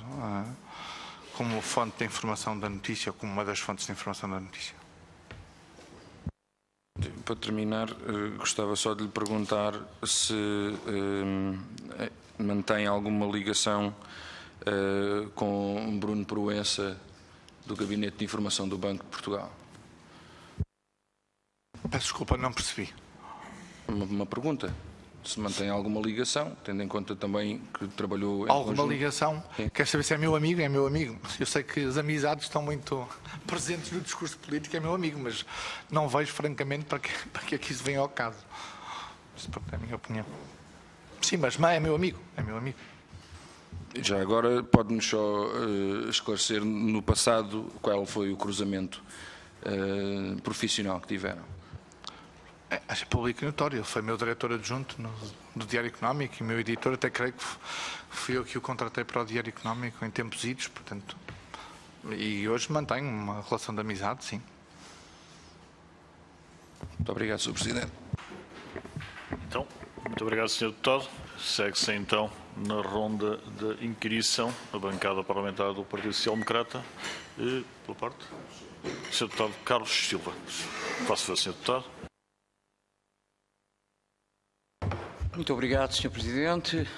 Speaker 3: como fonte de informação da notícia, ou como uma das fontes de informação da notícia.
Speaker 4: Para terminar, gostava só de lhe perguntar se mantém alguma ligação com Bruno Proença, do Gabinete de Informação do Banco de Portugal.
Speaker 3: Peço desculpa, não percebi.
Speaker 4: Uma pergunta. Se mantém alguma ligação, tendo em conta também que trabalhou em
Speaker 3: alguma
Speaker 4: conjunto.
Speaker 3: Ligação?
Speaker 4: Sim.
Speaker 3: Quer saber se é meu amigo? É meu amigo. Eu sei que as amizades estão muito presentes no discurso político, é meu amigo, mas não vejo francamente para que é que isso venha ao caso. Isso é a minha opinião. Sim, mas é meu amigo. É meu amigo.
Speaker 4: Já agora, pode-nos só esclarecer no passado qual foi o cruzamento profissional que tiveram?
Speaker 3: Acho público e notório. Ele foi meu diretor adjunto do Diário Económico e meu editor, até creio que fui eu que o contratei para o Diário Económico em tempos idos, portanto. E hoje mantenho uma relação de amizade, sim.
Speaker 4: Muito obrigado, Sr. Presidente.
Speaker 1: Então, muito obrigado, Sr. Deputado. Segue-se então na ronda de inquirição a bancada parlamentar do Partido Social Democrata, pela parte do Sr. Deputado Carlos Silva. Faço favor, Sr. Deputado.
Speaker 5: Muito obrigado, Sr. Presidente.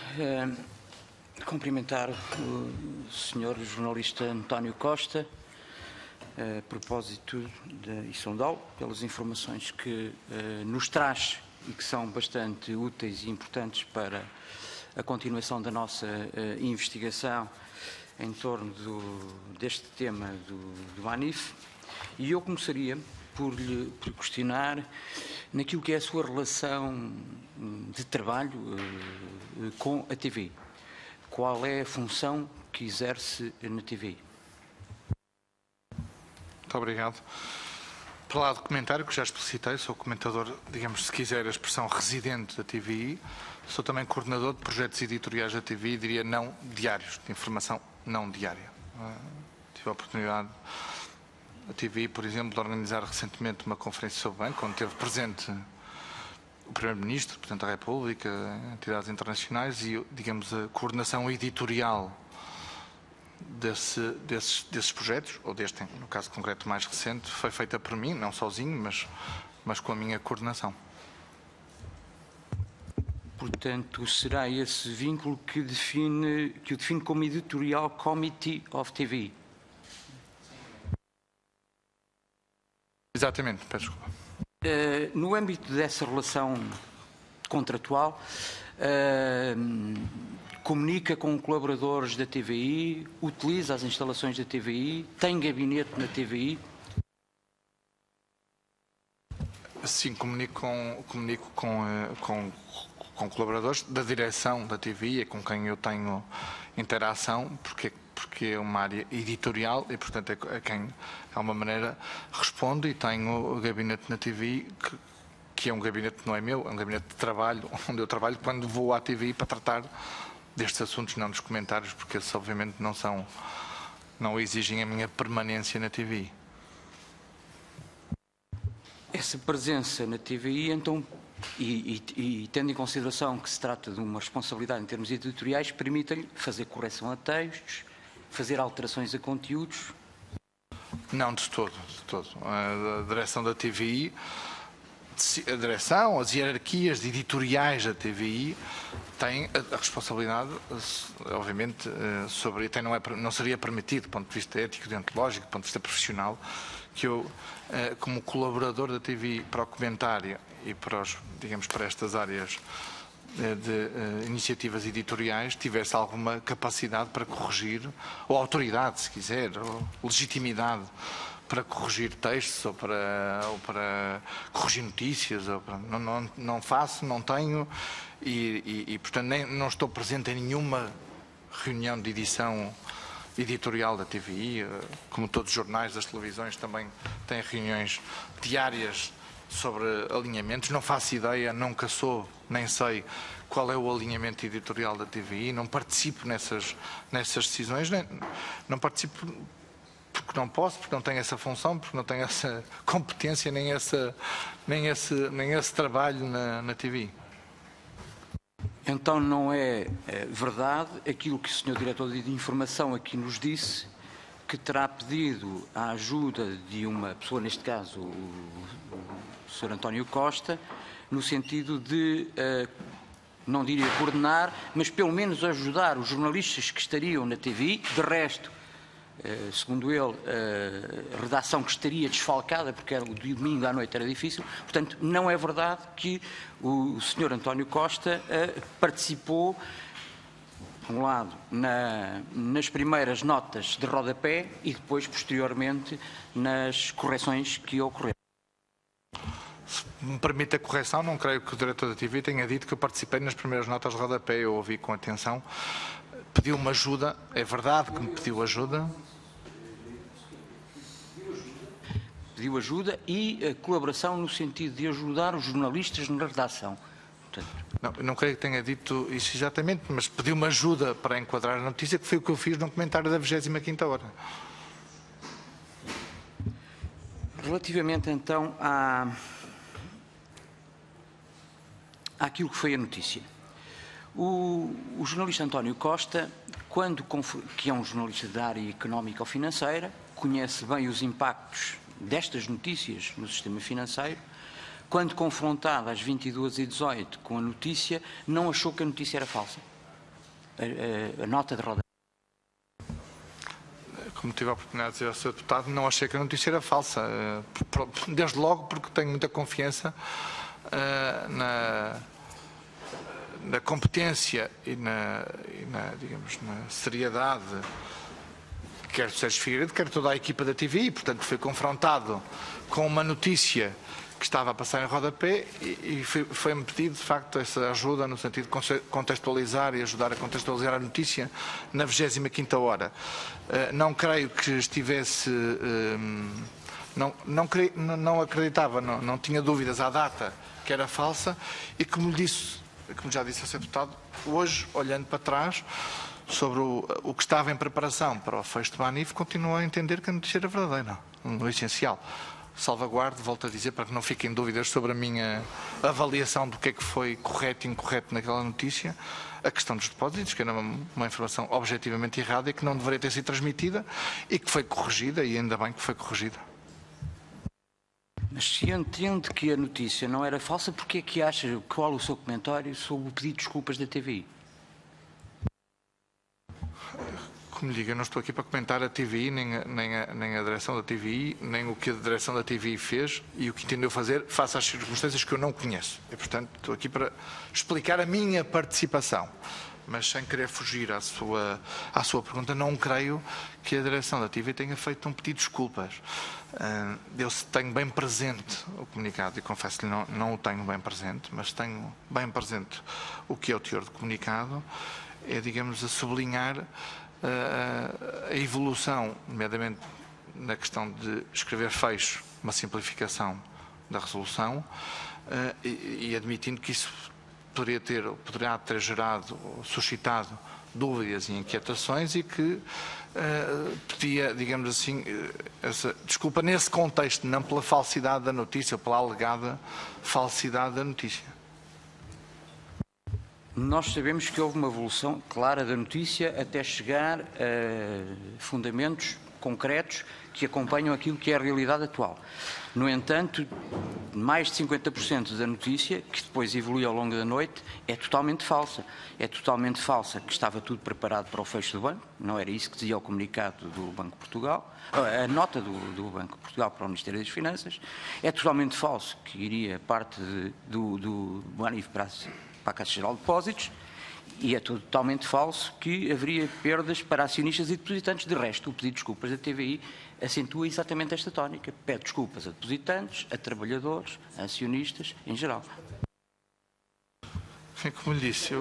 Speaker 5: Cumprimentar o Sr. jornalista António Costa, a propósito de Isondal, pelas informações que nos traz e que são bastante úteis e importantes para a continuação da nossa investigação em torno deste tema do ANIF. E eu começaria por lhe questionar naquilo que é a sua relação de trabalho com a TVI. Qual é a função que exerce na TVI?
Speaker 3: Muito obrigado. Pelo lado do comentário, que já explicitei, sou comentador, digamos, se quiser, a expressão residente da TVI. Sou também coordenador de projetos editoriais da TVI, diria não diários, de informação não diária. Tive a oportunidade, a TVI, por exemplo, de organizar recentemente uma conferência sobre o banco, onde teve presente o Primeiro-Ministro, o Presidente da República, entidades internacionais e, digamos, a coordenação editorial desses projetos, ou deste, no caso concreto mais recente, foi feita por mim, não sozinho, mas com a minha coordenação.
Speaker 5: Portanto, será esse vínculo que o define como Editorial Committee of TVI?
Speaker 3: Exatamente, peço desculpa.
Speaker 5: No âmbito dessa relação contratual, comunica com colaboradores da TVI, utiliza as instalações da TVI, tem gabinete na TVI?
Speaker 3: Sim, comunico com colaboradores da direção da TVI, com quem eu tenho interação, porque é uma área editorial e, portanto, é quem, de alguma maneira, responde, e tenho o gabinete na TVI, que é um gabinete que não é meu, é um gabinete de trabalho, onde eu trabalho quando vou à TVI para tratar destes assuntos, não dos comentários, porque esses, obviamente, não exigem a minha permanência na TVI.
Speaker 5: Essa presença na TVI, então, e tendo em consideração que se trata de uma responsabilidade em termos editoriais, permite-lhe fazer correção a textos, fazer alterações a conteúdos? Não,
Speaker 3: de todo. A direção da TVI, a direção, as hierarquias editoriais da TVI têm a responsabilidade, obviamente, sobre, até não seria permitido, do ponto de vista ético, deontológico, do ponto de vista profissional, que eu, como colaborador da TVI para o comentário e para estas áreas de iniciativas editoriais, tivesse alguma capacidade para corrigir, ou autoridade, se quiser, ou legitimidade para corrigir textos ou para corrigir notícias. Não faço, não tenho e portanto, não estou presente em nenhuma reunião de edição editorial da TVI, como todos os jornais das televisões também têm reuniões diárias sobre alinhamentos. Não faço ideia, nunca soube, nem sei qual é o alinhamento editorial da TVI, não participo nessas decisões, não participo porque não posso, porque não tenho essa função, porque não tenho essa competência, nem esse trabalho na TVI.
Speaker 5: Então não é verdade aquilo que o Sr. Diretor de Informação aqui nos disse, que terá pedido a ajuda de uma pessoa, neste caso o Sr. António Costa, no sentido de, não diria coordenar, mas pelo menos ajudar os jornalistas que estariam na TVI. De resto, segundo ele, a redação que estaria desfalcada, porque era o domingo à noite era difícil. Portanto, não é verdade que o Sr. António Costa participou, por um lado, nas primeiras notas de rodapé e depois, posteriormente, nas correções que ocorreram.
Speaker 3: Se me permite a correção, não creio que o diretor da TV tenha dito que eu participei nas primeiras notas de rodapé. Eu ouvi com atenção. Pediu-me ajuda, é verdade que me pediu ajuda.
Speaker 5: Pediu ajuda e a colaboração no sentido de ajudar os jornalistas na redação. Portanto,
Speaker 3: não creio que tenha dito isso exatamente, mas pediu-me ajuda para enquadrar a notícia, que foi o que eu fiz no comentário da 25ª hora.
Speaker 5: Relativamente então àquilo que foi a notícia. O jornalista António Costa, que é um jornalista da área económica ou financeira, conhece bem os impactos destas notícias no sistema financeiro. Quando confrontado às 22h18 com a notícia, não achou que a notícia era falsa? A nota de rodapé.
Speaker 3: Como tive a oportunidade de dizer ao Sr. Deputado, não achei que a notícia era falsa. Desde logo porque tenho muita confiança na competência e na seriedade, quer do Sérgio Figueiredo, quer toda a equipa da TVI. Portanto, foi confrontado com uma notícia que estava a passar em rodapé e foi-me pedido, de facto, essa ajuda no sentido de contextualizar e ajudar a contextualizar a notícia na 25ª hora. Não creio que estivesse... Não acreditava, não tinha dúvidas à data que era falsa e, como já disse ao Sr. Deputado, hoje, olhando para trás, sobre o que estava em preparação para o fecho de Banif, continuo a entender que a notícia era verdadeira, no essencial. Salvaguardo, volto a dizer, para que não fiquem dúvidas sobre a minha avaliação do que é que foi correto e incorreto naquela notícia, a questão dos depósitos, que era uma informação objetivamente errada e que não deveria ter sido transmitida e que foi corrigida, e ainda bem que foi corrigida.
Speaker 5: Mas se entende que a notícia não era falsa, porquê é que acha, qual o seu comentário sobre o pedido de desculpas da TVI?
Speaker 3: como lhe digo, eu não estou aqui para comentar a TVI, nem a direção da TVI, nem o que a direção da TVI fez e o que entendeu fazer face às circunstâncias que eu não conheço. E, portanto, estou aqui para explicar a minha participação. Mas sem querer fugir à sua pergunta, não creio que a direção da TVI tenha feito um pedido de desculpas. Eu tenho bem presente o comunicado e confesso-lhe não o tenho bem presente, mas tenho bem presente o que é o teor do comunicado. É, digamos, a sublinhar a evolução, nomeadamente na questão de escrever fecho, uma simplificação da resolução, e admitindo que isso poderá ter gerado, suscitado dúvidas e inquietações e que pedia, digamos assim, essa desculpa nesse contexto, não pela falsidade da notícia ou pela alegada falsidade da notícia.
Speaker 5: Nós sabemos que houve uma evolução clara da notícia até chegar a fundamentos concretos que acompanham aquilo que é a realidade atual. No entanto, mais de 50% da notícia, que depois evolui ao longo da noite, é totalmente falsa. É totalmente falsa que estava tudo preparado para o fecho do banco, não era isso que dizia o comunicado do Banco de Portugal, a nota do Banco de Portugal para o Ministério das Finanças. É totalmente falso que iria parte do Banif para a Caixa Geral de Depósitos, e é totalmente falso que haveria perdas para acionistas e depositantes. De resto, o pedido de desculpas da TVI acentua exatamente esta tónica. Pede desculpas a depositantes, a trabalhadores, a acionistas, em geral.
Speaker 3: Como lhe disse,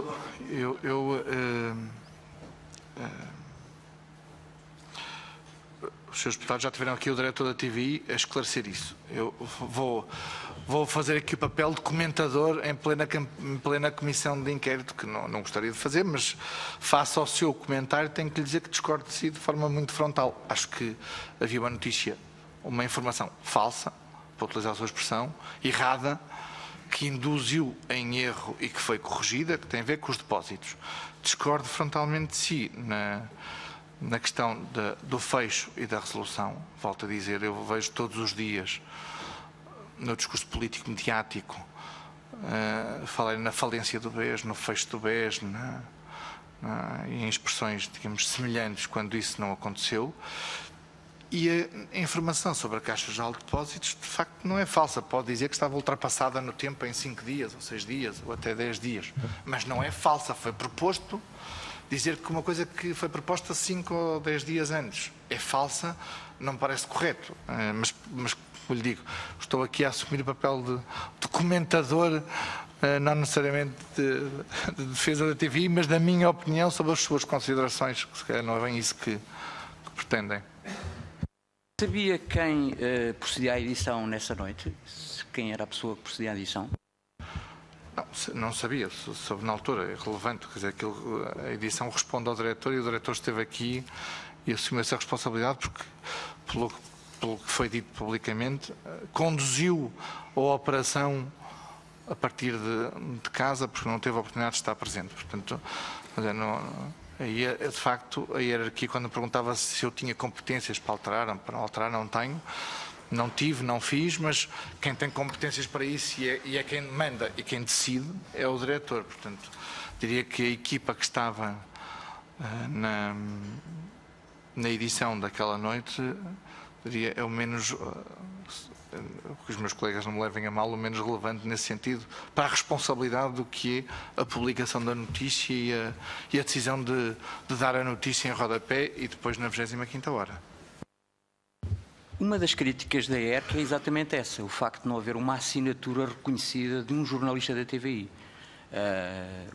Speaker 3: os seus deputados já tiveram aqui o diretor da TVI a esclarecer isso. Eu vou fazer aqui o papel de comentador em plena comissão de inquérito, que não gostaria de fazer, mas face ao seu comentário tenho que lhe dizer que discordo de si de forma muito frontal. Acho que havia uma notícia, uma informação falsa, para utilizar a sua expressão, errada, que induziu em erro e que foi corrigida, que tem a ver com os depósitos. Discordo frontalmente de si na questão do fecho e da resolução. Volto a dizer, eu vejo todos os dias no discurso político mediático falarem na falência do BES, no fecho do BES, e em expressões, digamos, semelhantes quando isso não aconteceu. E a informação sobre a Caixa Geral de Depósitos, de facto, não é falsa. Pode dizer que estava ultrapassada no tempo em 5 dias, ou 6 dias, ou até 10 dias. Mas não é falsa. Foi proposto dizer que uma coisa que foi proposta 5 ou 10 dias antes é falsa, não me parece correto. Mas como lhe digo, estou aqui a assumir o papel de comentador, não necessariamente de defesa da TVI, mas da minha opinião sobre as suas considerações, que se calhar não é bem isso que pretendem.
Speaker 5: Sabia quem procedia à edição nessa noite? Quem era a pessoa que procedia à edição?
Speaker 3: Não sabia, soube na altura, é relevante, quer dizer, a edição responde ao diretor e o diretor esteve aqui e assumiu essa responsabilidade porque, pelo que foi dito publicamente, conduziu a operação a partir de casa porque não teve a oportunidade de estar presente. Portanto, aí, de facto, a hierarquia, quando me perguntava se eu tinha competências para alterar, não tenho. Não tive, não fiz, mas quem tem competências para isso e é quem manda e quem decide é o diretor. Portanto, diria que a equipa que estava na edição daquela noite, diria, é o menos, que os meus colegas não me levem a mal, o menos relevante nesse sentido, para a responsabilidade do que é a publicação da notícia e a decisão de dar a notícia em rodapé e depois na 25ª hora.
Speaker 5: Uma das críticas da ERC é exatamente essa, o facto de não haver uma assinatura reconhecida de um jornalista da TVI.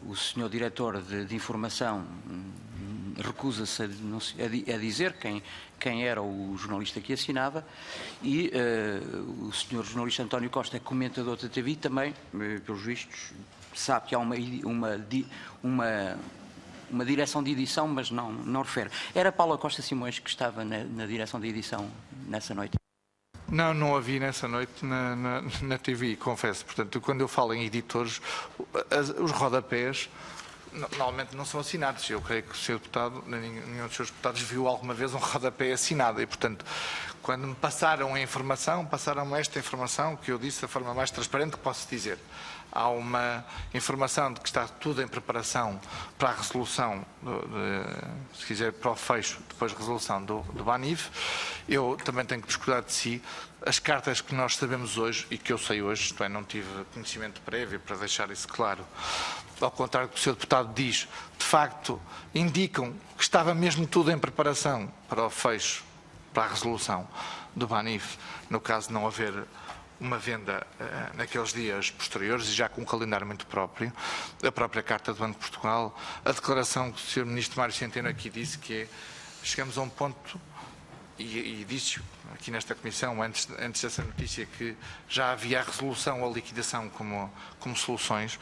Speaker 5: O senhor diretor de informação recusa-se a dizer quem era o jornalista que assinava e o senhor jornalista António Costa, comentador da TVI, também, pelos vistos, sabe que há uma direção de edição, mas não refere. Era Paula Costa Simões que estava na direção de edição nessa noite?
Speaker 3: Não a vi nessa noite na TVI, confesso. Portanto, quando eu falo em editores, os rodapés normalmente não são assinados. Eu creio que o Sr. Deputado, nenhum dos seus deputados viu alguma vez um rodapé assinado e, portanto, quando me passaram a informação, passaram-me esta informação que eu disse da forma mais transparente que posso dizer. há uma informação de que está tudo em preparação para a resolução, se quiser, para o fecho, depois da resolução do BANIF. Eu também tenho que discordar de si. As cartas que nós sabemos hoje, e que eu sei hoje, isto é, não tive conhecimento prévio para deixar isso claro, ao contrário do que o Sr. Deputado diz, de facto, indicam que estava mesmo tudo em preparação para o fecho, para a resolução do BANIF, no caso de não haver uma venda naqueles dias posteriores e já com um calendário muito próprio, a própria Carta do Banco de Portugal, a declaração que o Sr. Ministro Mário Centeno aqui disse, que é, chegamos a um ponto, e disse aqui nesta comissão, antes dessa notícia, que já havia a resolução ou a liquidação como soluções,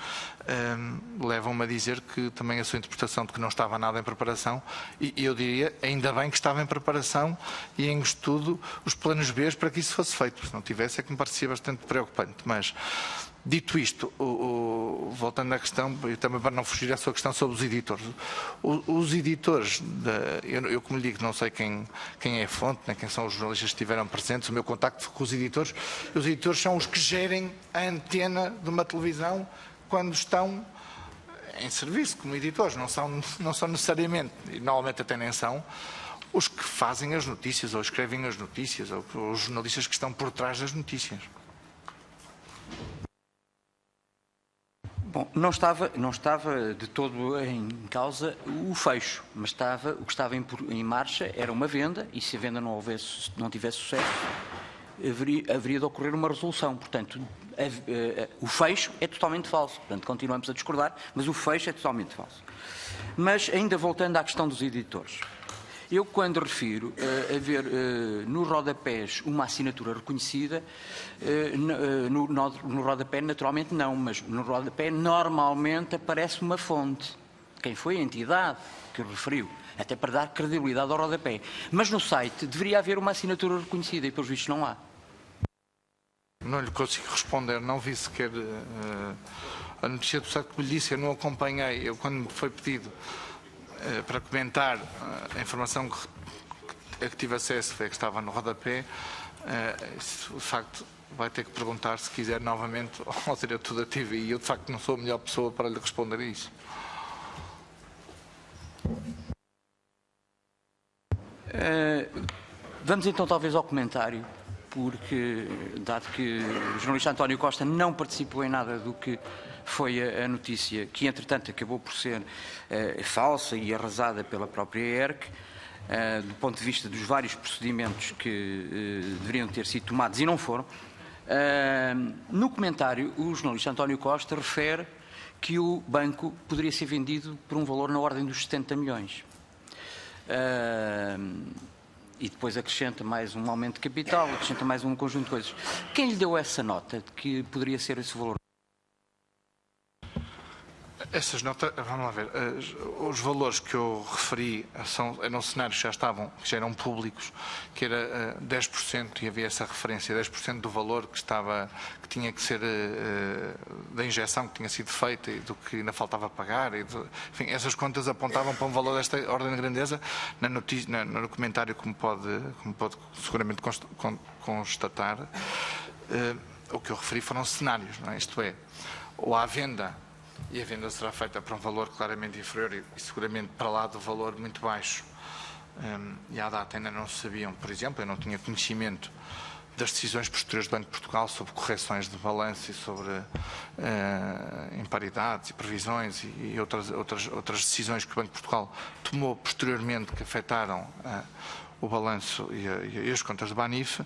Speaker 3: levam-me a dizer que também a sua interpretação de que não estava nada em preparação, e eu diria, ainda bem que estava em preparação e em estudo os planos B para que isso fosse feito. Se não tivesse, é que me parecia bastante preocupante. Mas, dito isto, voltando à questão, e também para não fugir à sua questão sobre os editores. Os editores, eu como lhe digo, não sei quem é a fonte, nem quem são os jornalistas que estiveram presentes, o meu contacto com os editores são os que gerem a antena de uma televisão quando estão em serviço como editores, não são necessariamente, e normalmente até nem são, os que fazem as notícias, ou escrevem as notícias, ou os jornalistas que estão por trás das notícias.
Speaker 5: Bom, não estava de todo em causa o fecho, mas o que estava em marcha era uma venda, e se a venda não tivesse sucesso, haveria de ocorrer uma resolução. Portanto, o fecho é totalmente falso. Portanto, continuamos a discordar, mas o fecho é totalmente falso. Mas, ainda voltando à questão dos editores, eu, quando refiro a ver nos rodapés uma assinatura reconhecida, no rodapé naturalmente não, mas no rodapé normalmente aparece uma fonte. Quem foi a entidade que referiu, até para dar credibilidade ao rodapé. Mas no site deveria haver uma assinatura reconhecida e, pelos vistos, não há.
Speaker 3: Não lhe consigo responder, não vi sequer a notícia do site que me disse, eu não acompanhei. Eu, quando me foi pedido para comentar a informação a que tive acesso, foi a que estava no rodapé, de facto vai ter que perguntar, se quiser, novamente ao diretor da TVI. Eu, de facto, não sou a melhor pessoa para lhe responder a isso.
Speaker 5: Vamos então talvez ao comentário, porque, dado que o jornalista António Costa não participou em nada do que foi a notícia, que entretanto acabou por ser falsa e arrasada pela própria ERC, do ponto de vista dos vários procedimentos que deveriam ter sido tomados e não foram. No comentário, o jornalista António Costa refere que o banco poderia ser vendido por um valor na ordem dos 70 milhões. E depois acrescenta mais um aumento de capital, acrescenta mais um conjunto de coisas. Quem lhe deu essa nota de que poderia ser esse valor?
Speaker 3: Essas notas, vamos lá ver, os valores que eu referi eram cenários que já eram públicos, que era 10%, e havia essa referência, 10% do valor que tinha que ser, da injeção que tinha sido feita e do que ainda faltava pagar. Enfim, essas contas apontavam para um valor desta ordem de grandeza. No comentário, como pode seguramente constatar, o que eu referi foram cenários, não é? Isto é, ou há venda, e a venda será feita para um valor claramente inferior e seguramente para lá do valor muito baixo. E à data ainda não se sabiam, por exemplo, eu não tinha conhecimento das decisões posteriores do Banco de Portugal sobre correções de balanço e sobre imparidades e previsões e outras decisões que o Banco de Portugal tomou posteriormente que afetaram o balanço e as contas do BANIF,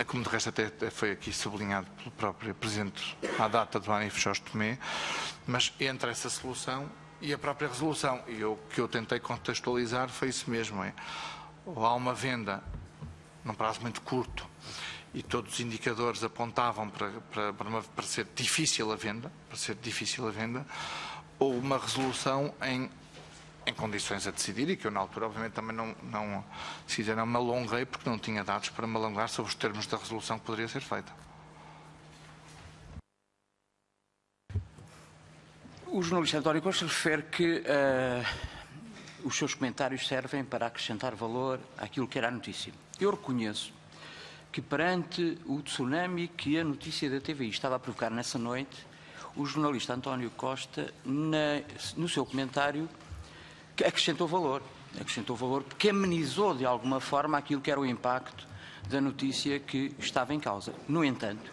Speaker 3: como de resto até foi aqui sublinhado pelo próprio Presidente à data do BANIF, Jorge Tomé, mas entre essa solução e a própria resolução, e o que eu tentei contextualizar foi isso mesmo, ou há uma venda num prazo muito curto e todos os indicadores apontavam para ser difícil a venda, ou uma resolução em condições a decidir, e que eu na altura obviamente também não se quiser, não me alonguei porque não tinha dados para me alongar sobre os termos da resolução que poderia ser feita.
Speaker 5: O jornalista António Costa refere que os seus comentários servem para acrescentar valor àquilo que era a notícia. Eu reconheço que perante o tsunami que a notícia da TVI estava a provocar nessa noite, o jornalista António Costa, no seu comentário, acrescentou valor porque amenizou de alguma forma aquilo que era o impacto da notícia que estava em causa. No entanto,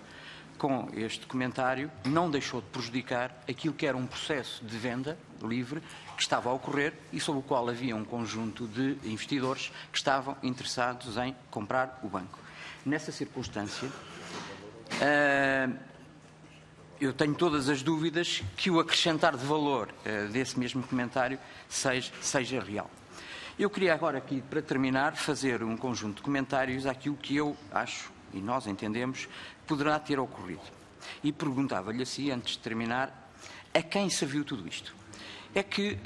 Speaker 5: com este comentário, não deixou de prejudicar aquilo que era um processo de venda livre que estava a ocorrer e sobre o qual havia um conjunto de investidores que estavam interessados em comprar o banco. Nessa circunstância, eu tenho todas as dúvidas que o acrescentar de valor desse mesmo comentário seja real. Eu queria agora aqui, para terminar, fazer um conjunto de comentários àquilo que eu acho, e nós entendemos, poderá ter ocorrido. E perguntava-lhe assim, antes de terminar, a quem serviu tudo isto? É que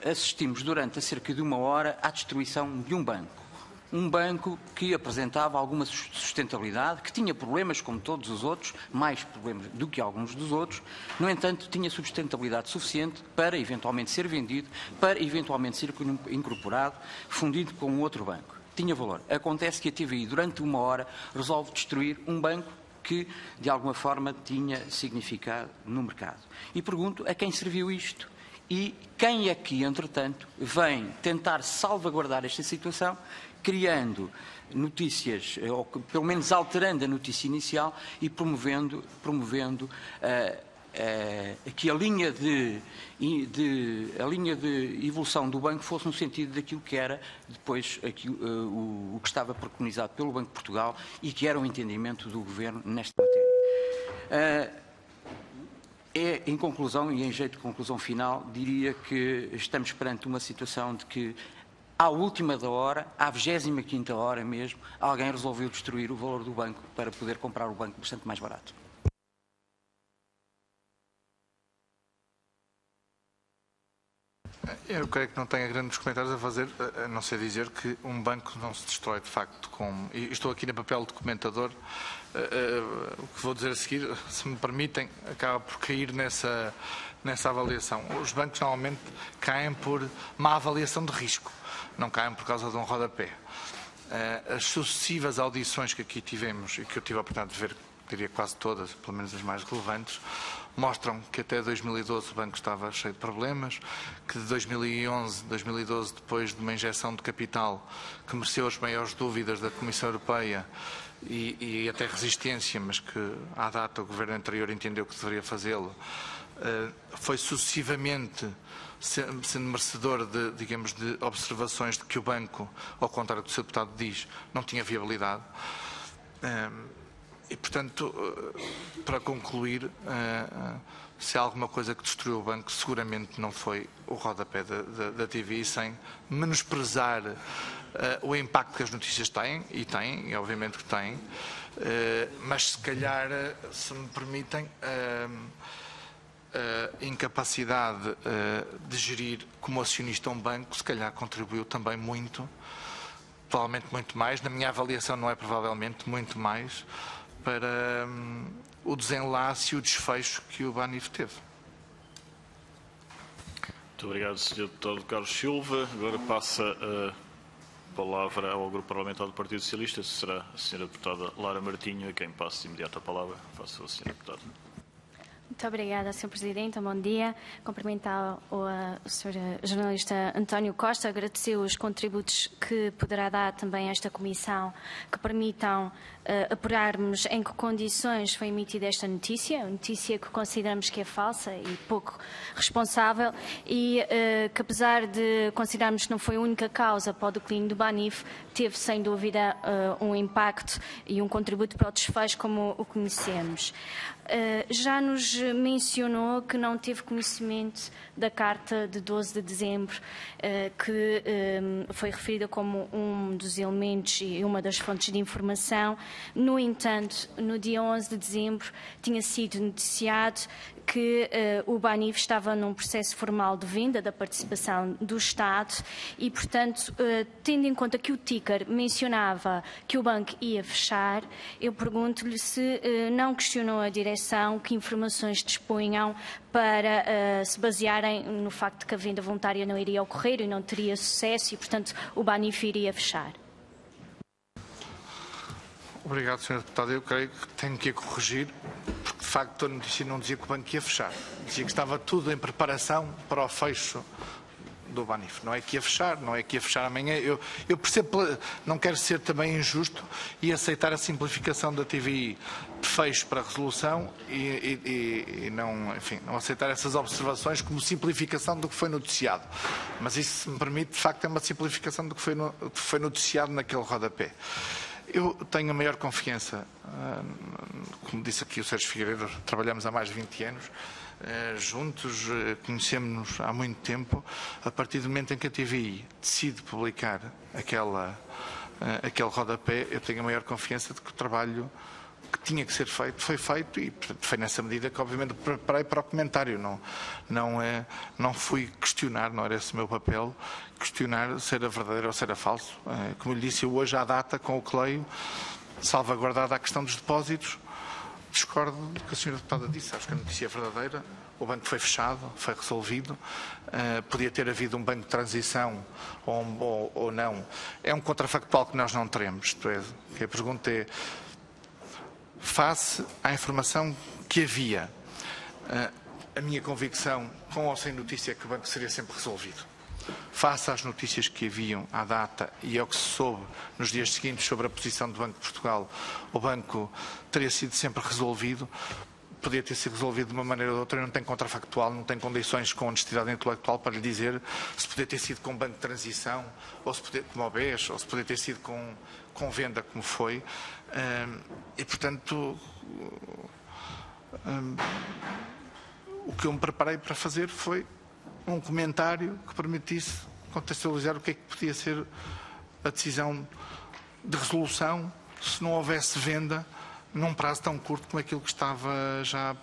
Speaker 5: assistimos durante cerca de 1 hora à destruição de um banco. Um banco que apresentava alguma sustentabilidade, que tinha problemas como todos os outros, mais problemas do que alguns dos outros, no entanto tinha sustentabilidade suficiente para eventualmente ser vendido, para eventualmente ser incorporado, fundido com um outro banco. Tinha valor. Acontece que a TVI durante 1 hora resolve destruir um banco que de alguma forma tinha significado no mercado. E pergunto a quem serviu isto? E quem é que, entretanto, vem tentar salvaguardar esta situação, criando notícias, ou pelo menos alterando a notícia inicial e promovendo que a linha de evolução do banco fosse no sentido daquilo que era depois o que estava preconizado pelo Banco de Portugal e que era o entendimento do Governo nesta matéria. Em conclusão, e em jeito de conclusão final, diria que estamos perante uma situação de que, à última da hora, à 25ª hora mesmo, alguém resolveu destruir o valor do banco para poder comprar o banco bastante mais barato.
Speaker 3: Eu creio que não tenho grandes comentários a fazer, a não ser dizer que um banco não se destrói de facto com... E estou aqui no papel de comentador. O que vou dizer a seguir, se me permitem, acaba por cair nessa avaliação. Os bancos normalmente caem por má avaliação de risco, não caem por causa de um rodapé. As sucessivas audições que aqui tivemos e que eu tive a oportunidade de ver, diria quase todas, pelo menos as mais relevantes, mostram que até 2012 o banco estava cheio de problemas, que de 2011, 2012, depois de uma injeção de capital que mereceu as maiores dúvidas da Comissão Europeia e até resistência, mas que à data o governo anterior entendeu que deveria fazê-lo, foi sucessivamente sendo merecedor de, digamos, de observações de que o banco, ao contrário do que o Sr. Deputado diz, não tinha viabilidade. E, portanto, para concluir, se há alguma coisa que destruiu o banco, seguramente não foi o rodapé da TVI, sem menosprezar o impacto que as notícias têm, e obviamente que têm, mas se calhar, se me permitem, a incapacidade de gerir como acionista um banco, se calhar contribuiu também muito, provavelmente muito mais, na minha avaliação não é provavelmente, muito mais, para o desenlace e o desfecho que o Banif teve.
Speaker 1: Muito obrigado, Sr. Deputado Carlos Silva. Agora passa a palavra ao Grupo Parlamentar do Partido Socialista. Será a Sra. Deputada Lara Martinho, a quem passo de imediato a palavra. Faça a Sra. Deputada.
Speaker 6: Muito obrigada, Sr. Presidente. Bom dia. Cumprimentar o Sr. jornalista António Costa, agradecer os contributos que poderá dar também a esta Comissão, que permitam apurarmos em que condições foi emitida esta notícia que consideramos que é falsa e pouco responsável e que, apesar de considerarmos que não foi a única causa para o declínio do Banif, teve sem dúvida um impacto e um contributo para o desfecho como o conhecemos. Já nos mencionou que não teve conhecimento da carta de 12 de dezembro, que foi referida como um dos elementos e uma das fontes de informação. No entanto, no dia 11 de dezembro, tinha sido noticiado que o Banif estava num processo formal de venda da participação do Estado e, portanto, tendo em conta que o ticker mencionava que o banco ia fechar, eu pergunto-lhe se não questionou a direção que informações dispunham para se basearem no facto de que a venda voluntária não iria ocorrer e não teria sucesso e, portanto, o Banif iria fechar.
Speaker 3: Obrigado, Sr. Deputado. Eu creio que tenho que a corrigir, porque de facto a notícia não dizia que o banco ia fechar, dizia que estava tudo em preparação para o fecho do Banif. Não é que ia fechar, não é que ia fechar amanhã. Eu percebo, não quero ser também injusto e aceitar a simplificação da TVI de fecho para resolução e não, enfim, não aceitar essas observações como simplificação do que foi noticiado. Mas isso, se me permite, de facto é uma simplificação do que foi noticiado naquele rodapé. Eu tenho a maior confiança, como disse aqui o Sérgio Figueiredo, trabalhamos há mais de 20 anos, juntos, conhecemos-nos há muito tempo. A partir do momento em que a TVI decide publicar aquele rodapé, eu tenho a maior confiança de que o trabalho que tinha que ser feito foi feito e, portanto, foi nessa medida que, obviamente, preparei para o comentário. Não fui questionar, não era esse o meu papel, questionar se era verdadeiro ou se era falso. Como lhe disse, eu hoje, à data, com o que leio, salvaguardada a questão dos depósitos, discordo do que a senhora deputada disse. Acho que a notícia é verdadeira. O banco foi fechado, foi resolvido. Podia ter havido um banco de transição ou não. É um contrafactual que nós não teremos. Isto é, a pergunta é, face à informação que havia, a minha convicção, com ou sem notícia, é que o banco seria sempre resolvido. Face às notícias que haviam à data e ao que se soube nos dias seguintes sobre a posição do Banco de Portugal, o banco teria sido sempre resolvido. Podia ter sido resolvido de uma maneira ou de outra, não tem contrafactual, não tem condições com honestidade intelectual para lhe dizer se podia ter sido com banco de transição, ou se podia, como o BES, ou se podia ter sido com venda, como foi. E, portanto, o que eu me preparei para fazer foi um comentário que permitisse contextualizar o que é que podia ser a decisão de resolução se não houvesse venda num prazo tão curto como aquilo que estava já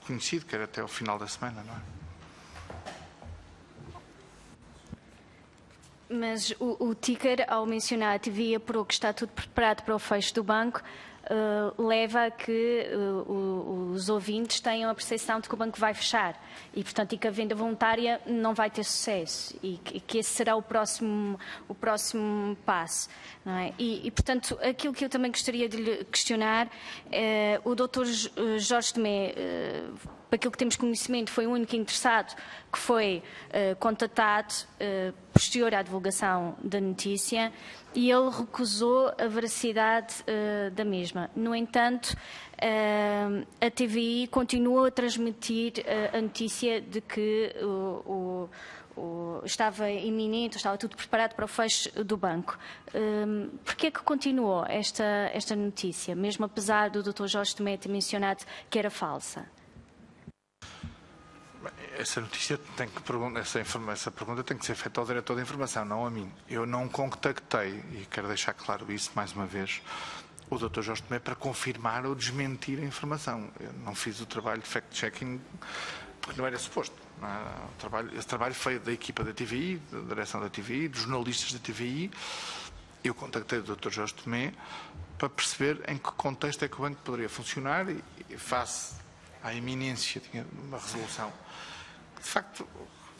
Speaker 3: conhecido, que era até o final da semana, não é?
Speaker 6: Mas o ticker, ao mencionar a TVI, apurou que está tudo preparado para o fecho do banco, leva a que os ouvintes tenham a percepção de que o banco vai fechar e, portanto, e que a venda voluntária não vai ter sucesso e que esse será o próximo passo. Não é? E, portanto, aquilo que eu também gostaria de lhe questionar, o Dr. Jorge Tomé, para aquilo que temos conhecimento, foi o único interessado que foi contatado posterior à divulgação da notícia e ele recusou a veracidade da mesma. No entanto, a TVI continuou a transmitir a notícia de que estava iminente, estava tudo preparado para o fecho do banco. Porquê é que continuou esta notícia, mesmo apesar do Dr. Jorge Tomé ter mencionado que era falsa?
Speaker 3: Essa notícia essa pergunta tem que ser feita ao diretor da informação, não a mim. Eu não contactei, e quero deixar claro isso mais uma vez, o Dr. Jorge Tomé para confirmar ou desmentir a informação. Eu não fiz o trabalho de fact-checking porque não era suposto. Não é? Esse trabalho foi da equipa da TVI, da direção da TVI, dos jornalistas da TVI. Eu contactei o Dr. Jorge Tomé para perceber em que contexto é que o banco poderia funcionar e face à iminência de uma resolução. De facto,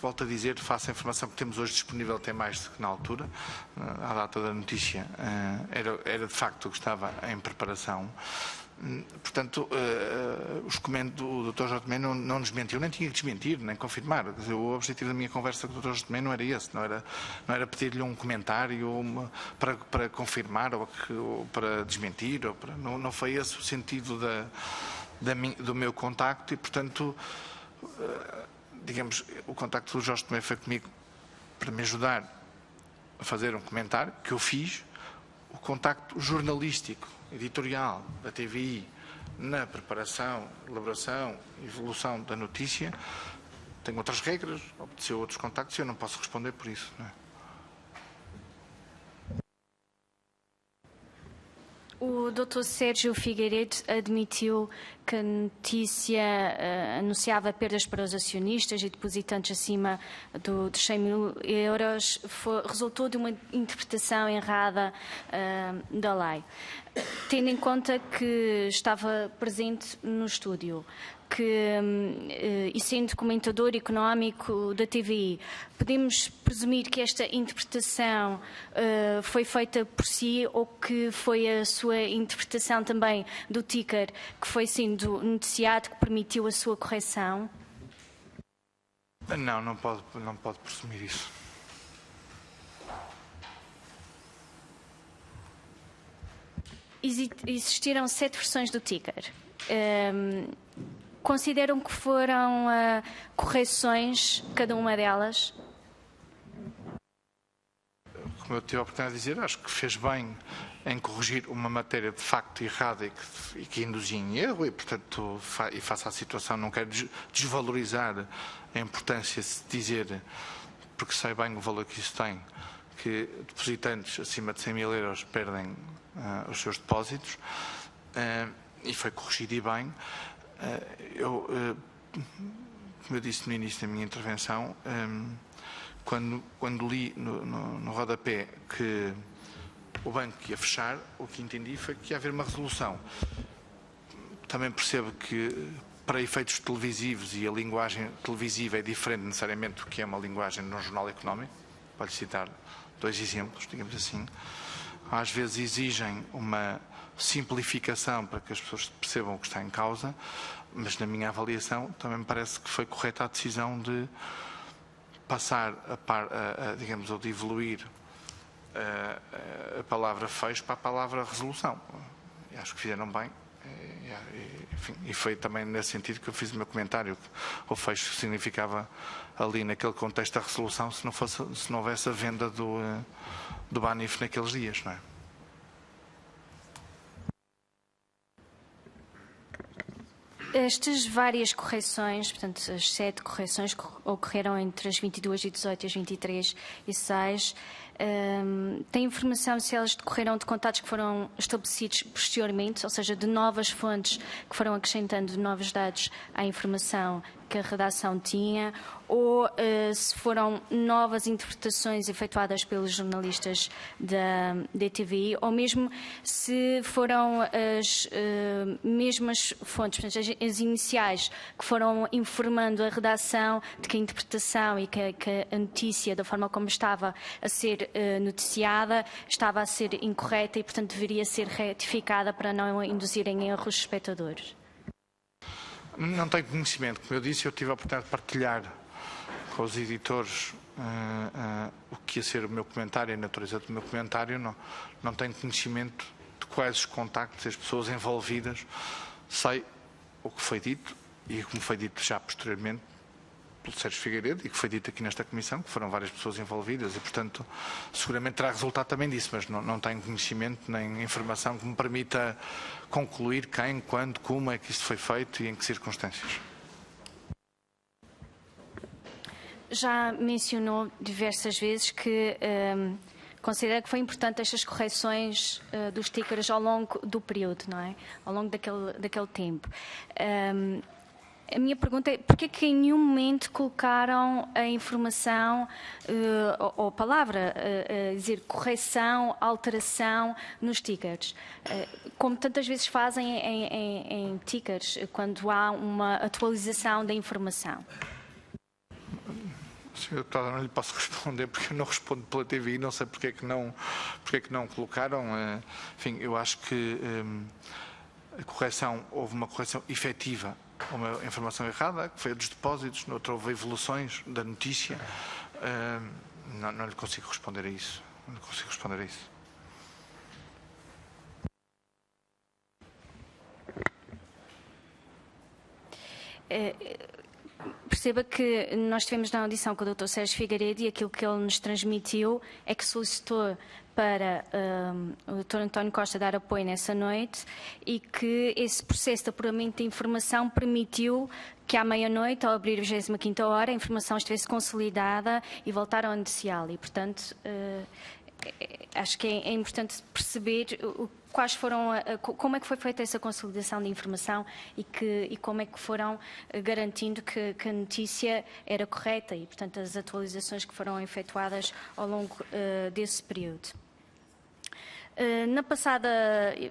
Speaker 3: volto a dizer, face à informação que temos hoje disponível até mais do que na altura, à data da notícia, era de facto o que estava em preparação. Portanto, o Dr. Jorge Tomé não desmentiu, nem tinha que desmentir, nem confirmar. Quer dizer, o objetivo da minha conversa com o Dr. Jorge Tomé não era esse, não era pedir-lhe um comentário para confirmar ou para desmentir, não foi esse o sentido do meu contacto e, portanto, digamos, o contacto do Jorge Tomé foi comigo para me ajudar a fazer um comentário que eu fiz. O contacto jornalístico, editorial da TVI na preparação, elaboração e evolução da notícia tem outras regras, obedeceu outros contactos e eu não posso responder por isso, não é?
Speaker 6: O Dr. Sérgio Figueiredo admitiu que a notícia anunciava perdas para os acionistas e depositantes acima dos 100 mil euros resultou de uma interpretação errada da lei. Tendo em conta que estava presente no estúdio, e sendo comentador económico da TVI, podemos presumir que esta interpretação foi feita por si ou que foi a sua interpretação também do ticker que foi sendo noticiado que permitiu a sua correção?
Speaker 3: Não pode presumir isso.
Speaker 6: Existiram 7 versões do ticker. Consideram que foram correções, cada uma delas?
Speaker 3: Como eu tive a oportunidade de dizer, acho que fez bem em corrigir uma matéria de facto errada e que induzia em erro e, portanto, face à situação, não quero desvalorizar a importância de dizer, porque sei bem o valor que isso tem, que depositantes acima de 100 mil euros perdem os seus depósitos, e foi corrigido e bem. Como eu disse no início da minha intervenção, quando li no rodapé que o banco ia fechar, o que entendi foi que ia haver uma resolução. Também percebo que para efeitos televisivos, e a linguagem televisiva é diferente necessariamente do que é uma linguagem num jornal económico, pode citar 2 exemplos, digamos assim, às vezes exigem uma simplificação para que as pessoas percebam o que está em causa, mas na minha avaliação também me parece que foi correta a decisão de passar digamos, ou de evoluir a palavra fecho para a palavra resolução. E acho que fizeram bem. Enfim, e foi também nesse sentido que eu fiz o meu comentário. O fecho significava ali naquele contexto a resolução se não houvesse a venda do Banif naqueles dias, não é?
Speaker 6: Estas várias correções, portanto, as 7 correções que ocorreram entre as 22/18 e as 23/6, tem informação se elas decorreram de contatos que foram estabelecidos posteriormente, ou seja, de novas fontes que foram acrescentando novos dados à informação que a redação tinha, ou se foram novas interpretações efetuadas pelos jornalistas da TVI, ou mesmo se foram as mesmas fontes, portanto, as iniciais que foram informando a redação de que a interpretação e que a notícia, da forma como estava a ser noticiada, estava a ser incorreta e, portanto, deveria ser retificada para não induzir em erros os espectadores.
Speaker 3: Não tenho conhecimento. Como eu disse, eu tive a oportunidade de partilhar com os editores o que ia ser o meu comentário, a natureza do meu comentário. Não tenho conhecimento de quais os contactos, as pessoas envolvidas. Sei o que foi dito e como foi dito já posteriormente pelo Sérgio Figueiredo e que foi dito aqui nesta comissão, que foram várias pessoas envolvidas e, portanto, seguramente terá resultado também disso, mas não tenho conhecimento nem informação que me permita concluir quem, quando, como é que isto foi feito e em que circunstâncias.
Speaker 6: Já mencionou diversas vezes que considera que foi importante estas correções dos tickers ao longo do período, não é? Ao longo daquele tempo. A minha pergunta é, porquê que em nenhum momento colocaram a informação ou a palavra, dizer correção, alteração nos tickers? Como tantas vezes fazem em tickers, quando há uma atualização da informação.
Speaker 3: Sr. Deputado, não lhe posso responder porque eu não respondo pela TVI, não sei porque é que não colocaram. Enfim, eu acho que a correção, houve uma correção efetiva, uma informação errada, que foi a dos depósitos, noutra houve evoluções da notícia. Não lhe consigo responder a isso. Não lhe consigo responder a isso.
Speaker 6: Perceba que nós tivemos na audição com o Dr. Sérgio Figueiredo e aquilo que ele nos transmitiu é que solicitou para o Dr. António Costa dar apoio nessa noite e que esse processo de apuramento de informação permitiu que à meia-noite, ao abrir a 25ª hora, a informação estivesse consolidada e voltaram a noticiá-la. E, portanto, acho que é importante perceber quais foram, como é que foi feita essa consolidação de informação e como é que foram garantindo que a notícia era correta e, portanto, as atualizações que foram efetuadas ao longo desse período. Na passada,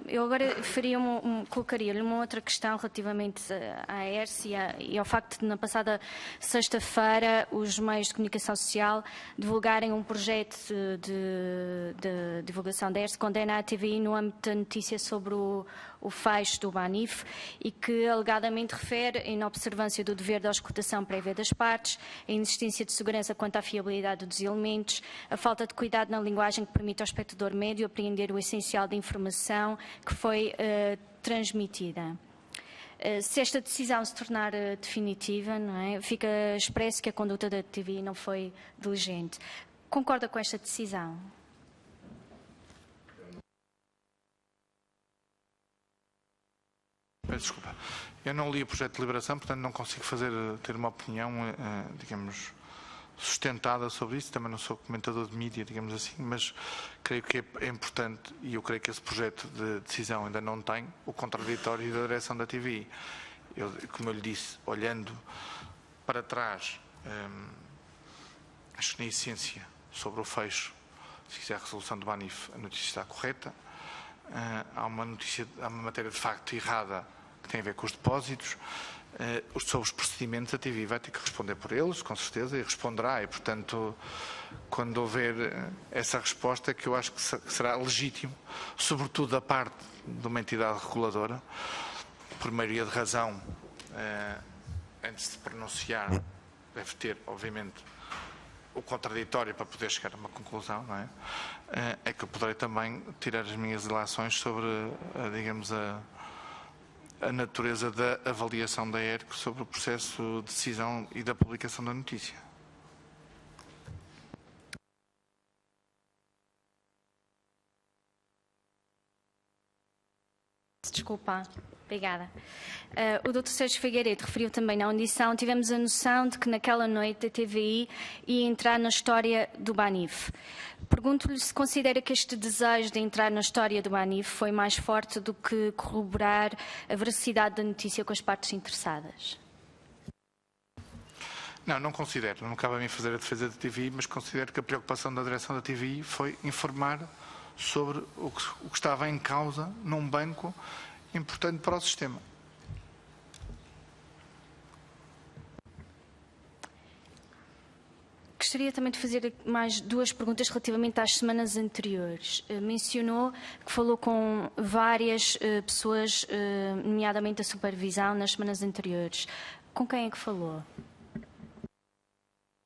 Speaker 6: eu agora colocaria-lhe uma outra questão relativamente à ERSE e ao facto de, na passada sexta-feira, os meios de comunicação social divulgarem um projeto de divulgação da ERSE que condena a TVI no âmbito da notícia sobre o fecho do Banif e que alegadamente refere a inobservância do dever de auscultação prévia das partes, a inexistência de segurança quanto à fiabilidade dos elementos, a falta de cuidado na linguagem que permite ao espectador médio apreender o essencial da informação que foi transmitida. Se esta decisão se tornar definitiva, não é, fica expresso que a conduta da TVI não foi diligente. Concorda com esta decisão?
Speaker 3: Peço desculpa. Eu não li o projeto de deliberação, portanto não consigo ter uma opinião, digamos, sustentada sobre isso. Também não sou comentador de mídia, digamos assim, mas creio que é importante, e eu creio que esse projeto de decisão ainda não tem o contraditório da direção da TVI. Como eu lhe disse, olhando para trás, acho que na essência, sobre o fecho, se quiser a resolução do Banif, a notícia está correta. Há uma matéria de facto errada que tem a ver com os depósitos. Sobre os procedimentos, a TVI vai ter que responder por eles, com certeza, e responderá. E, portanto, quando houver essa resposta, que eu acho que será legítimo, sobretudo da parte de uma entidade reguladora, por maioria de razão, antes de se pronunciar, deve ter, obviamente, o contraditório para poder chegar a uma conclusão, não é? É que eu poderei também tirar as minhas ilações sobre, digamos, a natureza da avaliação da ERC sobre o processo de decisão e da publicação da notícia.
Speaker 6: Desculpa. Obrigada. O Dr. Sérgio Figueiredo referiu também na audição, tivemos a noção de que naquela noite a TVI ia entrar na história do Banif. Pergunto-lhe se considera que este desejo de entrar na história do Banif foi mais forte do que corroborar a veracidade da notícia com as partes interessadas.
Speaker 3: Não considero. Não cabe a mim fazer a defesa da TVI, mas considero que a preocupação da direção da TVI foi informar sobre o que estava em causa num banco importante para o sistema.
Speaker 6: Gostaria também de fazer mais duas perguntas relativamente às semanas anteriores. Mencionou que falou com várias pessoas, nomeadamente a supervisão, nas semanas anteriores. Com quem é que falou?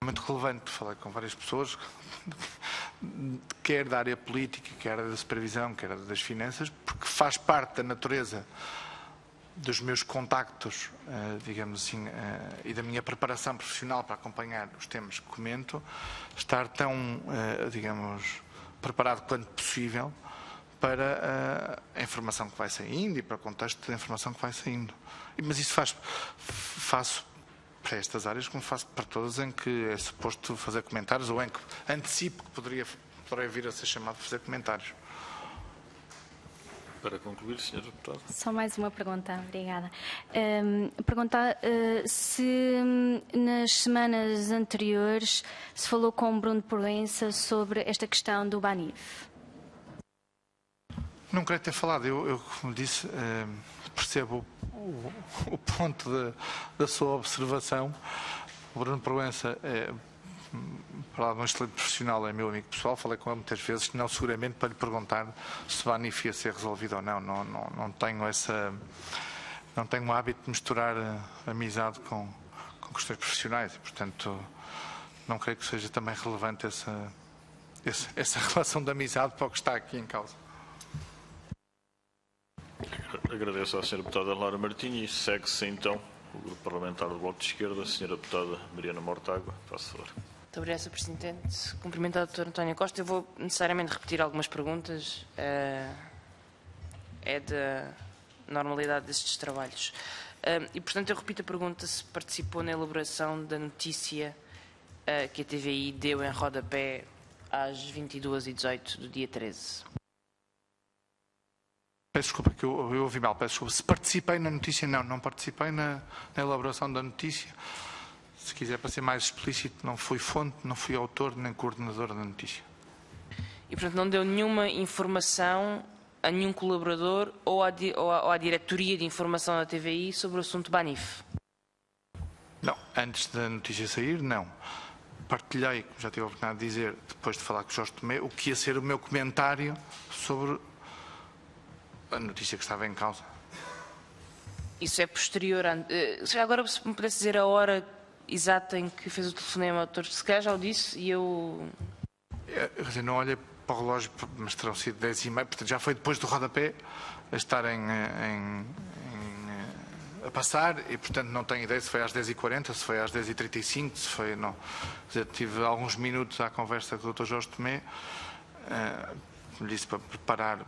Speaker 3: É muito relevante. Falei com várias pessoas, quer da área política, quer da supervisão, quer das finanças, porque faz parte da natureza dos meus contactos, digamos assim, e da minha preparação profissional para acompanhar os temas que comento, estar tão, digamos, preparado quanto possível para a informação que vai saindo e para o contexto da informação que vai saindo. Mas isso faço para estas áreas como faço para todas em que é suposto fazer comentários ou em que antecipo que poderia vir a ser chamado para fazer comentários.
Speaker 1: Para concluir, Sr. Deputado.
Speaker 6: Só mais uma pergunta, obrigada. Perguntar se nas semanas anteriores se falou com Bruno Proença sobre esta questão do Banif.
Speaker 3: Não creio ter falado. Eu como disse, percebo o ponto da sua observação. O Bruno Proença para lá de um excelente profissional, é meu amigo pessoal, falei com ele muitas vezes, não seguramente para lhe perguntar se o Banif ia ser resolvido ou não. Não tenho o hábito de misturar amizade com questões profissionais e, portanto, não creio que seja também relevante essa relação de amizade para o que está aqui em causa.
Speaker 1: Agradeço à Sra. Deputada Lara Martins e segue-se então o Grupo Parlamentar do Bloco de Esquerda, a Sra. Deputada Mariana Mortágua. Faço favor.
Speaker 7: Muito obrigada, Sr. Presidente. Cumprimento ao Dr. António Costa. Eu vou necessariamente repetir algumas perguntas. É da normalidade destes trabalhos. E, portanto, eu repito a pergunta se participou na elaboração da notícia que a TVI deu em rodapé às 22h18 do dia 13.
Speaker 3: Peço desculpa que eu ouvi mal, peço desculpa. Se participei na notícia, não participei na elaboração da notícia. Se quiser, para ser mais explícito, não fui fonte, não fui autor nem coordenador da notícia.
Speaker 7: e, portanto, não deu nenhuma informação a nenhum colaborador ou à diretoria de informação da TVI sobre o assunto Banif?
Speaker 3: Não, antes da notícia sair, não. Partilhei, como já tive a oportunidade de dizer, depois de falar com o Jorge Tomé, o que ia ser o meu comentário sobre a notícia que estava em causa.
Speaker 7: Isso é posterior. Já agora, se me pudesse dizer a hora exata em que fez o telefonema ao Dr. Se calhar já o disse e eu...
Speaker 3: Quer dizer, não olhei para o relógio, mas terão sido 10h30, portanto já foi depois do rodapé a estar a passar e, portanto, não tenho ideia se foi às 10h40, se foi às 10h35, se foi... Não. Quer dizer, tive alguns minutos à conversa com o Dr. Jorge Tomé, me disse para preparar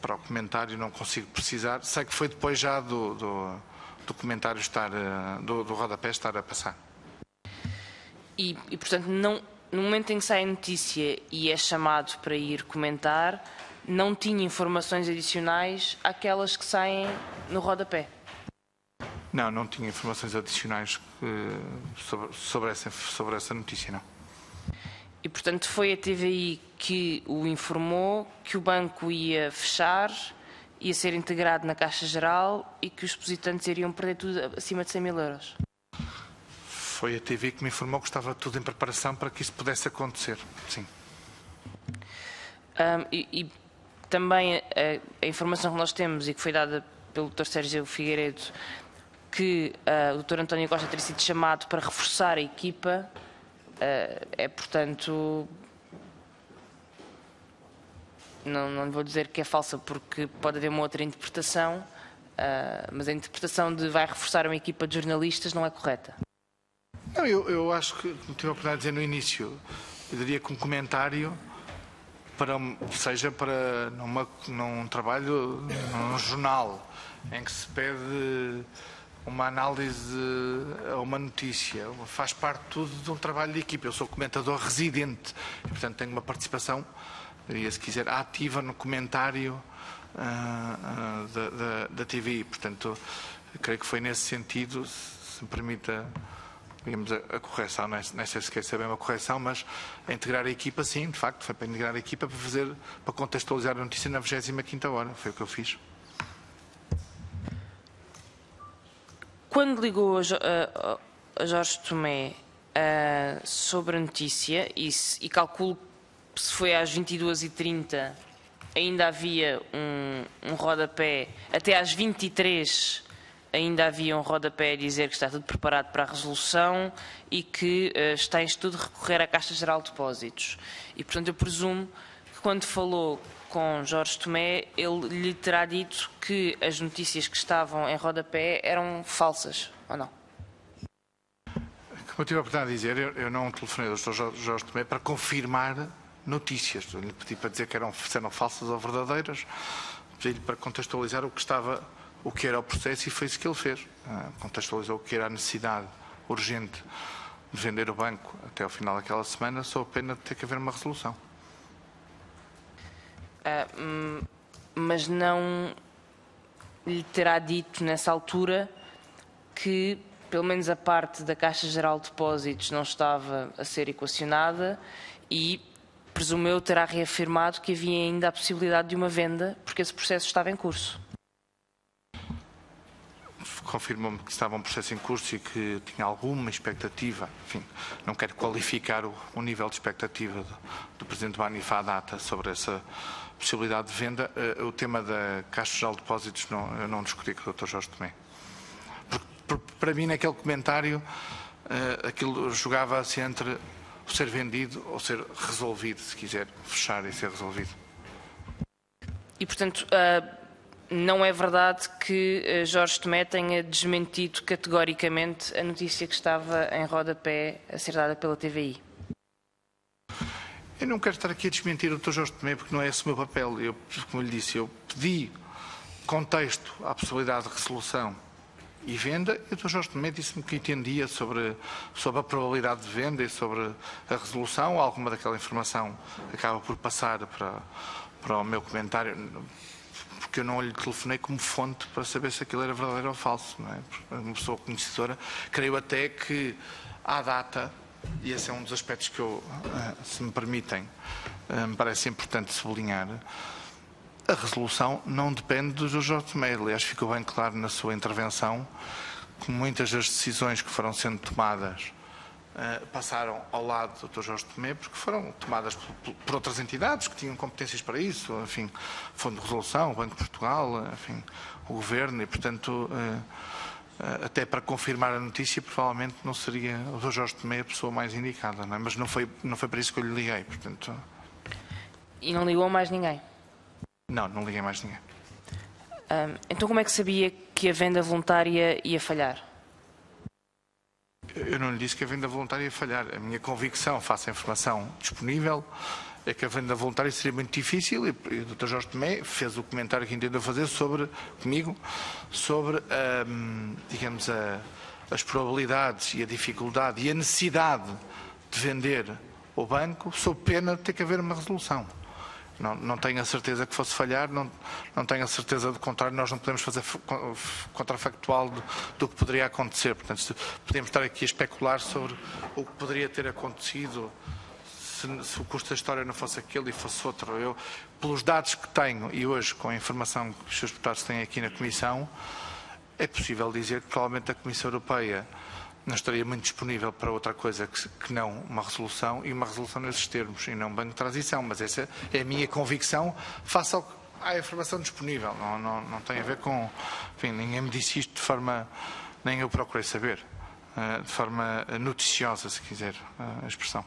Speaker 3: para o comentário, não consigo precisar. Sei que foi depois já do comentário estar, do rodapé estar a passar.
Speaker 7: E, portanto, não, no momento em que sai a notícia e é chamado para ir comentar, não tinha informações adicionais àquelas que saem no rodapé?
Speaker 3: Não tinha informações adicionais sobre essa notícia, não.
Speaker 7: E, portanto, foi a TVI que o informou que o banco ia fechar, ia ser integrado na Caixa Geral e que os depositantes iriam perder tudo acima de 100 mil euros?
Speaker 3: Foi a TVI que me informou que estava tudo em preparação para que isso pudesse acontecer, sim.
Speaker 7: E também a informação que nós temos e que foi dada pelo Dr. Sérgio Figueiredo, que o Dr. António Costa teria sido chamado para reforçar a equipa, portanto, não vou dizer que é falsa porque pode haver uma outra interpretação, mas a interpretação de vai reforçar uma equipa de jornalistas não é correta.
Speaker 3: Não, eu acho que, como tive a oportunidade de dizer no início, eu diria que um comentário seja para num trabalho, num jornal, em que se pede uma análise a uma notícia, faz parte tudo de um trabalho de equipa. Eu sou comentador residente e, portanto, tenho uma participação, se quiser, ativa no comentário da TVI. Portanto, creio que foi nesse sentido, se me permita, digamos, a correção, não sei se quer saber uma correção, mas a integrar a equipa, sim, de facto, foi para integrar a equipa, para contextualizar a notícia na 25ª hora, foi o que eu fiz.
Speaker 7: Quando ligou a Jorge Tomé sobre a notícia, e calculo que se foi às 22h30, ainda havia um rodapé, até às 23h ainda havia um rodapé a dizer que está tudo preparado para a resolução e que está em estudo recorrer à Caixa Geral de Depósitos. E, portanto, eu presumo que quando falou com Jorge Tomé, ele lhe terá dito que as notícias que estavam em rodapé eram falsas, ou não?
Speaker 3: Como eu tive a oportunidade de dizer, eu não telefonei ao Dr. Jorge Tomé para confirmar notícias. Eu lhe pedi para dizer se eram falsas ou verdadeiras, pedi-lhe para contextualizar o que era o processo e foi isso que ele fez. Contextualizou o que era a necessidade urgente de vender o banco até ao final daquela semana, sob pena de ter que haver uma resolução.
Speaker 7: Mas não lhe terá dito nessa altura que pelo menos a parte da Caixa Geral de Depósitos não estava a ser equacionada e, presumo eu, terá reafirmado que havia ainda a possibilidade de uma venda porque esse processo estava em curso?
Speaker 3: Confirmou-me que estava um processo em curso e que tinha alguma expectativa, enfim, não quero qualificar o nível de expectativa do Presidente Banif à data sobre essa possibilidade de venda. O tema da Caixa Geral de Depósitos eu não discuti com o Dr. Jorge Tomé. Para mim, naquele comentário, aquilo jogava-se entre o ser vendido ou ser resolvido, se quiser fechar e ser resolvido.
Speaker 7: E, portanto, não é verdade que Jorge Tomé tenha desmentido categoricamente a notícia que estava em rodapé a ser dada pela TVI?
Speaker 3: Eu não quero estar aqui a desmentir o Dr. Jorge Tomé porque não é esse o meu papel. Como lhe disse, eu pedi contexto à possibilidade de resolução e venda e o Dr. Jorge Tomé disse-me que entendia sobre a probabilidade de venda e sobre a resolução. Alguma daquela informação acaba por passar para o meu comentário, porque eu não lhe telefonei como fonte para saber se aquilo era verdadeiro ou falso. Não é? Uma pessoa conhecedora, creio até que, à data, e esse é um dos aspectos que eu, se me permitem, me parece importante sublinhar, a resolução não depende do Jorge Tomé. Aliás, ficou bem claro na sua intervenção que muitas das decisões que foram sendo tomadas passaram ao lado do Dr. Jorge Tomé, porque foram tomadas por outras entidades que tinham competências para isso, enfim, Fundo de Resolução, o Banco de Portugal, enfim, o Governo, e, portanto, até para confirmar a notícia, provavelmente não seria o Dr. Jorge Tomé a pessoa mais indicada, não é? Mas não foi para isso que eu lhe liguei, portanto...
Speaker 7: E não ligou mais ninguém?
Speaker 3: Não liguei mais ninguém.
Speaker 7: Então como é que sabia que a venda voluntária ia falhar?
Speaker 3: Eu não lhe disse que a venda voluntária ia falhar. A minha convicção, face à informação disponível, é que a venda voluntária seria muito difícil, e o Dr. Jorge Tomé fez o comentário que entendeu fazer comigo sobre, digamos, as probabilidades e a dificuldade e a necessidade de vender o banco, sob pena de ter que haver uma resolução. Não tenho a certeza que fosse falhar, não tenho a certeza do contrário, nós não podemos fazer contrafactual do que poderia acontecer. Portanto, podemos estar aqui a especular sobre o que poderia ter acontecido se o custo da história não fosse aquele e fosse outro. Eu, pelos dados que tenho e hoje com a informação que os seus deputados têm aqui na Comissão, é possível dizer que provavelmente a Comissão Europeia não estaria muito disponível para outra coisa que não uma resolução, e uma resolução nesses termos, e não um banco de transição. Mas essa é a minha convicção face à informação disponível. Não tem a ver com... Enfim, ninguém me disse isto de forma... Nem eu procurei saber. De forma noticiosa, se quiser a expressão.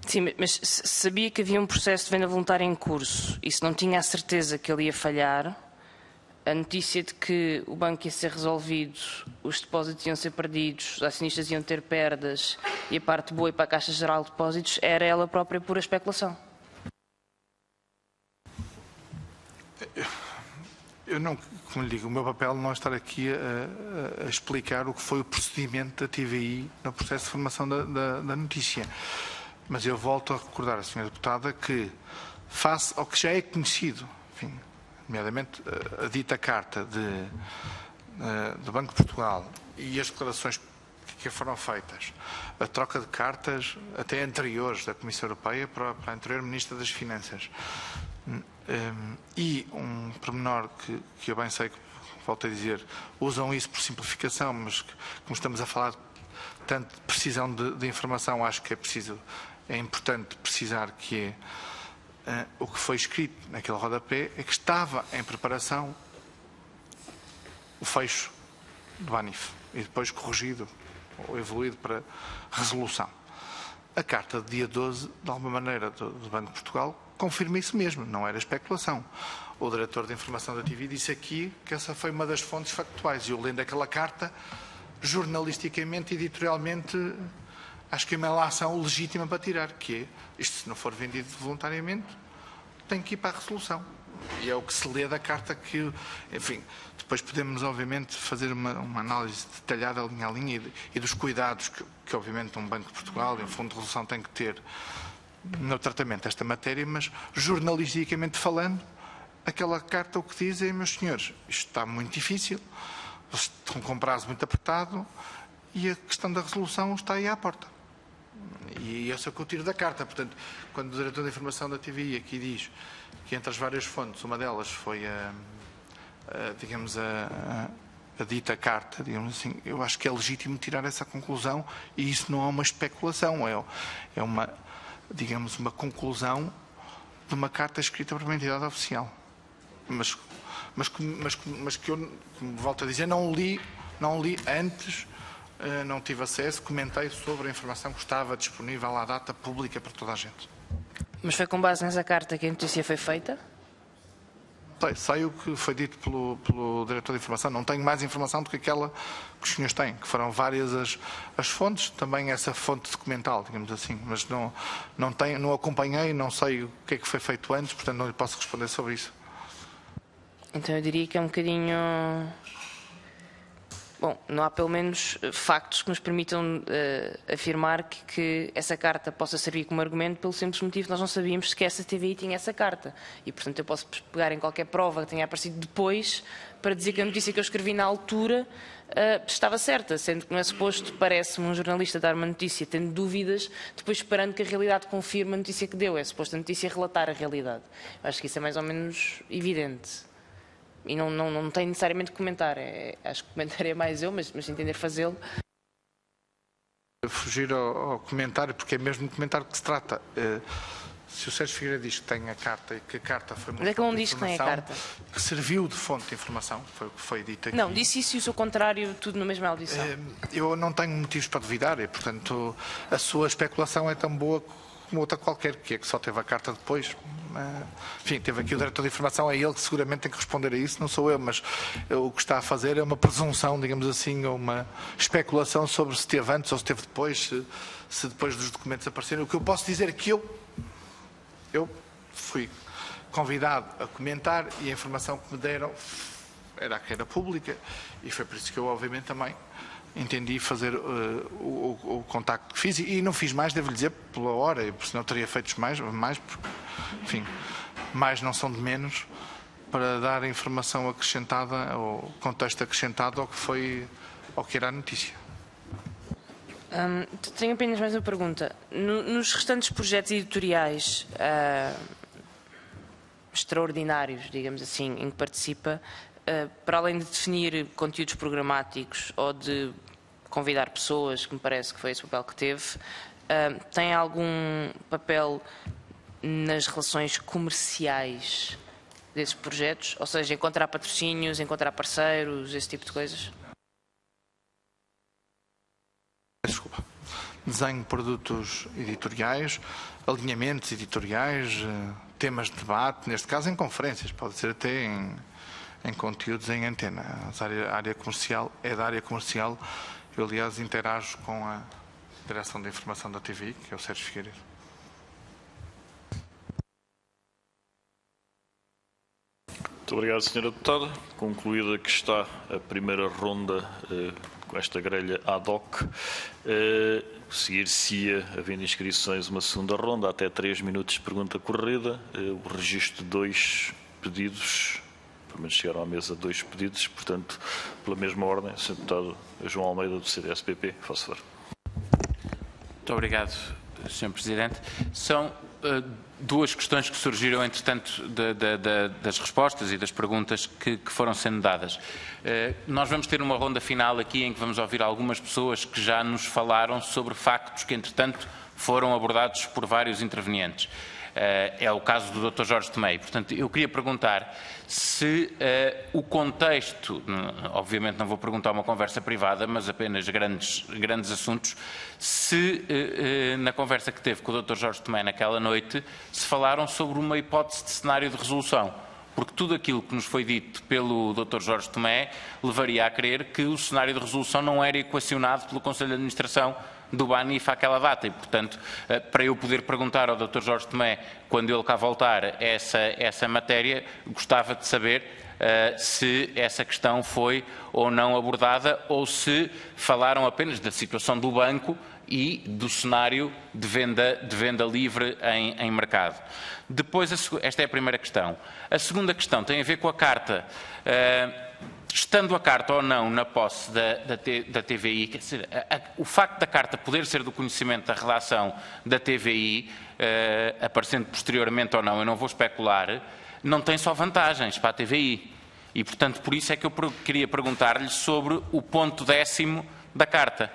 Speaker 7: Sim, mas sabia que havia um processo de venda voluntária em curso e se não tinha a certeza que ele ia falhar, a notícia de que o banco ia ser resolvido, os depósitos iam ser perdidos, os acionistas iam ter perdas e a parte boa para a Caixa Geral de Depósitos era ela própria pura especulação.
Speaker 3: Eu não, como lhe digo, o meu papel não é estar aqui a explicar o que foi o procedimento da TVI no processo de formação da notícia. Mas eu volto a recordar à Sra. Deputada que, face ao que já é conhecido, enfim, nomeadamente a dita carta do Banco de Portugal e as declarações que foram feitas, a troca de cartas até anteriores da Comissão Europeia para a anterior Ministra das Finanças, e um pormenor que eu bem sei que, volto a dizer, usam isso por simplificação, mas que, como estamos a falar tanto de precisão de informação, acho que é importante precisar que o que foi escrito naquele rodapé é que estava em preparação o fecho do Banif e depois corrigido ou evoluído para resolução. A carta de dia 12, de alguma maneira, do Banco de Portugal confirma isso mesmo, não era especulação. O diretor de informação da TV disse aqui que essa foi uma das fontes factuais e eu, lendo aquela carta, jornalisticamente, editorialmente, acho que é uma ação legítima para tirar, que é, isto se não for vendido voluntariamente, tem que ir para a resolução. E é o que se lê da carta que, enfim, depois podemos obviamente fazer uma análise detalhada, linha a linha, e dos cuidados que obviamente um Banco de Portugal e um Fundo de Resolução tem que ter no tratamento desta matéria, mas jornalisticamente falando, aquela carta o que diz é, meus senhores, isto está muito difícil, vocês estão com um prazo muito apertado e a questão da resolução está aí à porta. E esse é o que eu tiro da carta. Portanto, quando o diretor da informação da TVI aqui diz que entre as várias fontes, uma delas foi digamos, a dita carta, digamos assim, eu acho que é legítimo tirar essa conclusão e isso não é uma especulação, é uma, digamos, uma conclusão de uma carta escrita por uma entidade oficial. Mas que eu, como volto a dizer, não li antes, não tive acesso, comentei sobre a informação que estava disponível à data pública para toda a gente.
Speaker 7: Mas foi com base nessa carta que a notícia foi feita?
Speaker 3: Sei o que foi dito pelo diretor de informação. Não tenho mais informação do que aquela que os senhores têm, que foram várias as fontes, também essa fonte documental, digamos assim, mas não acompanhei, não sei o que é que foi feito antes, portanto não lhe posso responder sobre isso.
Speaker 7: Então eu diria que é um bocadinho... Bom, não há pelo menos factos que nos permitam afirmar que essa carta possa servir como argumento pelo simples motivo que nós não sabíamos que essa TVI tinha essa carta. E, portanto, eu posso pegar em qualquer prova que tenha aparecido depois para dizer que a notícia que eu escrevi na altura estava certa, sendo que não é suposto, parece-me, um jornalista dar uma notícia tendo dúvidas, depois esperando que a realidade confirme a notícia que deu. É suposto a notícia relatar a realidade. Eu acho que isso é mais ou menos evidente. E não tem necessariamente que comentar. Acho que comentaria mais eu, mas se entender fazê-lo.
Speaker 3: Fugir ao comentário, porque é mesmo um comentário que se trata. Se o Sérgio Figueiredo diz que tem a carta e que a carta foi uma
Speaker 7: Mas é que ele não diz que tem a carta.
Speaker 3: Que serviu de fonte de informação, foi o que foi dito aqui.
Speaker 7: Não, disse isso e o seu contrário, tudo na mesma audição.
Speaker 3: Eu não tenho motivos para duvidar e, portanto, a sua especulação é tão boa como outra qualquer, que é que só teve a carta depois. Enfim, teve aqui o diretor de informação, é ele que seguramente tem que responder a isso, não sou eu, mas o que está a fazer é uma presunção, digamos assim, ou uma especulação sobre se teve antes ou se teve depois, se depois dos documentos aparecerem. O que eu posso dizer é que eu fui convidado a comentar e a informação que me deram era que era pública e foi por isso que eu, obviamente, também entendi fazer o contacto que fiz e não fiz mais, devo-lhe dizer, pela hora, porque senão teria feito mais porque, enfim, mais não são de menos, para dar informação acrescentada ou contexto acrescentado ao que era a notícia.
Speaker 7: Tenho apenas mais uma pergunta. Nos restantes projetos editoriais extraordinários, digamos assim, em que participa, para além de definir conteúdos programáticos ou de convidar pessoas, que me parece que foi esse o papel que teve, tem algum papel nas relações comerciais desses projetos? Ou seja, encontrar patrocínios, encontrar parceiros, esse tipo de coisas?
Speaker 3: Desculpa. Desenho produtos editoriais, alinhamentos editoriais, temas de debate, neste caso em conferências, pode ser até em conteúdos em antena. A área comercial é da área comercial. Eu, aliás, interajo com a Direção de Informação da TVI, que é o Sérgio Figueiredo.
Speaker 1: Muito obrigado, Sra. Deputada. Concluída que está a primeira ronda com esta grelha ad hoc, seguir-se-ia, havendo inscrições, uma segunda ronda, até 3 minutos de pergunta corrida. O registro de 2 pedidos, pelo menos chegaram à mesa 2 pedidos, portanto, pela mesma ordem, Sr. Deputado João Almeida, do CDS-PP, faça favor.
Speaker 2: Muito obrigado, Sr. Presidente. São 2 questões que surgiram, entretanto, das respostas e das perguntas que foram sendo dadas. Nós vamos ter uma ronda final aqui em que vamos ouvir algumas pessoas que já nos falaram sobre factos que, entretanto, foram abordados por vários intervenientes. É o caso do Dr. Jorge Tomé. Portanto, eu queria perguntar se o contexto, obviamente não vou perguntar uma conversa privada, mas apenas grandes assuntos, se na conversa que teve com o Dr. Jorge Tomé naquela noite, se falaram sobre uma hipótese de cenário de resolução. Porque tudo aquilo que nos foi dito pelo Dr. Jorge Tomé levaria a crer que o cenário de resolução não era equacionado pelo Conselho de Administração do BANIF àquela data e, portanto, para eu poder perguntar ao Dr. Jorge Tomé, quando ele cá voltar, essa matéria, gostava de saber se essa questão foi ou não abordada ou se falaram apenas da situação do banco e do cenário de venda livre em mercado. Depois, esta é a primeira questão. A segunda questão tem a ver com a carta. Estando a carta ou não na posse da TVI, quer dizer, o facto da carta poder ser do conhecimento da redação da TVI, aparecendo posteriormente ou não, eu não vou especular, não tem só vantagens para a TVI. E, portanto, por isso é que eu queria perguntar-lhe sobre o ponto 10º da carta.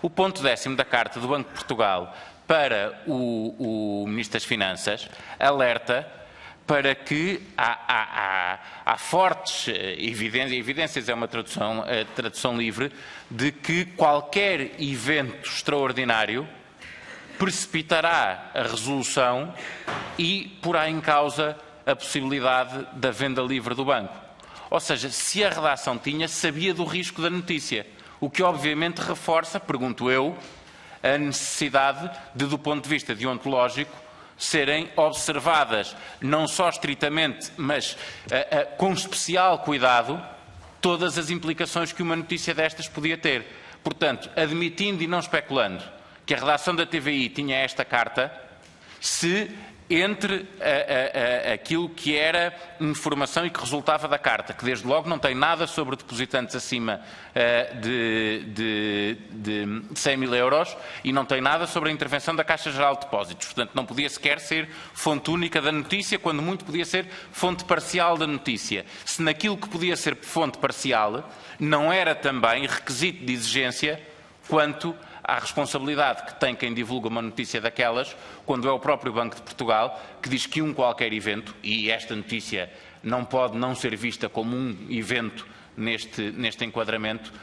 Speaker 2: O ponto 10º da carta do Banco de Portugal para o Ministro das Finanças alerta para que há fortes evidências, é uma tradução livre, de que qualquer evento extraordinário precipitará a resolução e porá em causa a possibilidade da venda livre do banco. Ou seja, se a redação sabia do risco da notícia, o que obviamente reforça, pergunto eu, a necessidade de, do ponto de vista deontológico, serem observadas, não só estritamente, mas com especial cuidado, todas as implicações que uma notícia destas podia ter. Portanto, admitindo e não especulando que a redação da TVI tinha esta carta, se entre aquilo que era informação e que resultava da carta, que desde logo não tem nada sobre depositantes acima de 100 mil euros e não tem nada sobre a intervenção da Caixa Geral de Depósitos. Portanto, não podia sequer ser fonte única da notícia, quando muito podia ser fonte parcial da notícia. Se naquilo que podia ser fonte parcial não era também requisito de exigência quanto à responsabilidade que tem quem divulga uma notícia daquelas, quando é o próprio Banco de Portugal que diz que qualquer evento, e esta notícia não pode não ser vista como um evento neste enquadramento,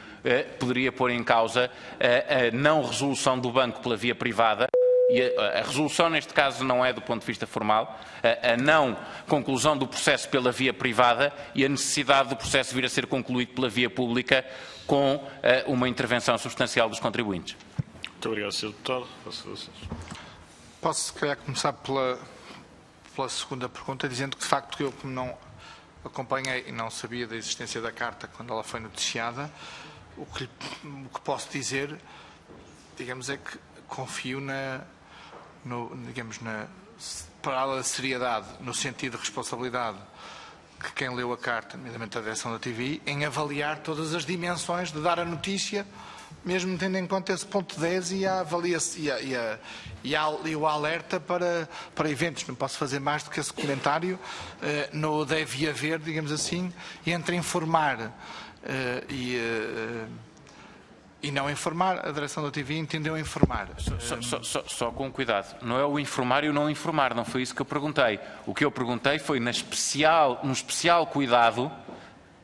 Speaker 2: poderia pôr em causa a não resolução do banco pela via privada. E a resolução, neste caso, não é do ponto de vista formal, a não conclusão do processo pela via privada e a necessidade do processo vir a ser concluído pela via pública com uma intervenção substancial dos contribuintes.
Speaker 1: Muito obrigado, Sr. Deputado.
Speaker 3: Posso, se calhar, começar pela segunda pergunta, dizendo que, de facto, eu, como não acompanhei e não sabia da existência da carta quando ela foi noticiada, o que posso dizer, digamos, é que confio para a seriedade, no sentido de responsabilidade que quem leu a carta, nomeadamente a direção da TVI, em avaliar todas as dimensões de dar a notícia, mesmo tendo em conta esse ponto 10 e a avaliação e o alerta para eventos. Não posso fazer mais do que esse comentário. No deve haver, digamos assim, entre informar e não informar. A direção da TV entendeu informar.
Speaker 2: Só com cuidado. Não é o informar e o não informar. Não foi isso que eu perguntei. O que eu perguntei foi no especial cuidado,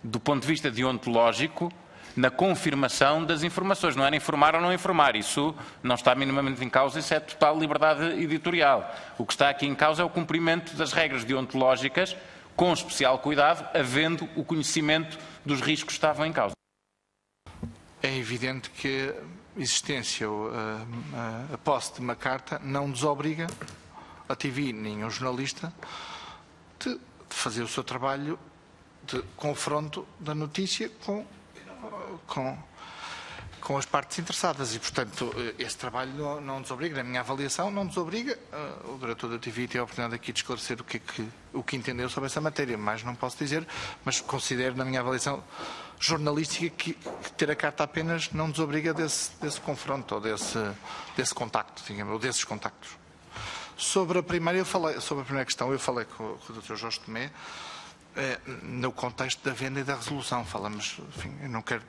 Speaker 2: do ponto de vista deontológico, na confirmação das informações. Não era informar ou não informar. Isso não está minimamente em causa. Isso é total liberdade editorial. O que está aqui em causa é o cumprimento das regras deontológicas, com especial cuidado, havendo o conhecimento dos riscos que estavam em causa.
Speaker 3: É evidente que a existência ou a posse de uma carta não desobriga a TV nem o jornalista de fazer o seu trabalho de confronto da notícia com as partes interessadas e, portanto, esse trabalho não desobriga, na minha avaliação, não desobriga. O diretor da TV tem a oportunidade aqui de esclarecer o que entendeu sobre essa matéria, mas não posso dizer, mas considero, na minha avaliação jornalística, que ter a carta apenas não desobriga desse confronto ou desse contacto, digamos, ou desses contactos. Sobre a primeira questão, eu falei com o Dr. Jorge Tomé, no contexto da venda e da resolução. Falamos, enfim, eu não quero,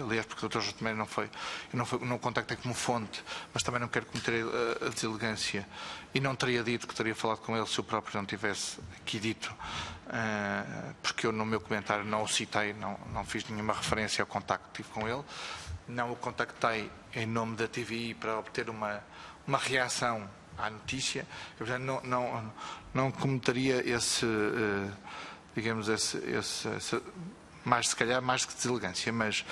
Speaker 3: aliás, porque o Dr. Jorge Tomé não o contactei como fonte, mas também não quero cometer a deselegância e não teria dito que teria falado com ele se o próprio não tivesse aqui dito, porque eu no meu comentário não o citei, não fiz nenhuma referência ao contacto que tive com ele, não o contactei em nome da TVI para obter uma reação à notícia, eu, portanto, não comentaria digamos, se calhar mais que deselegância, mas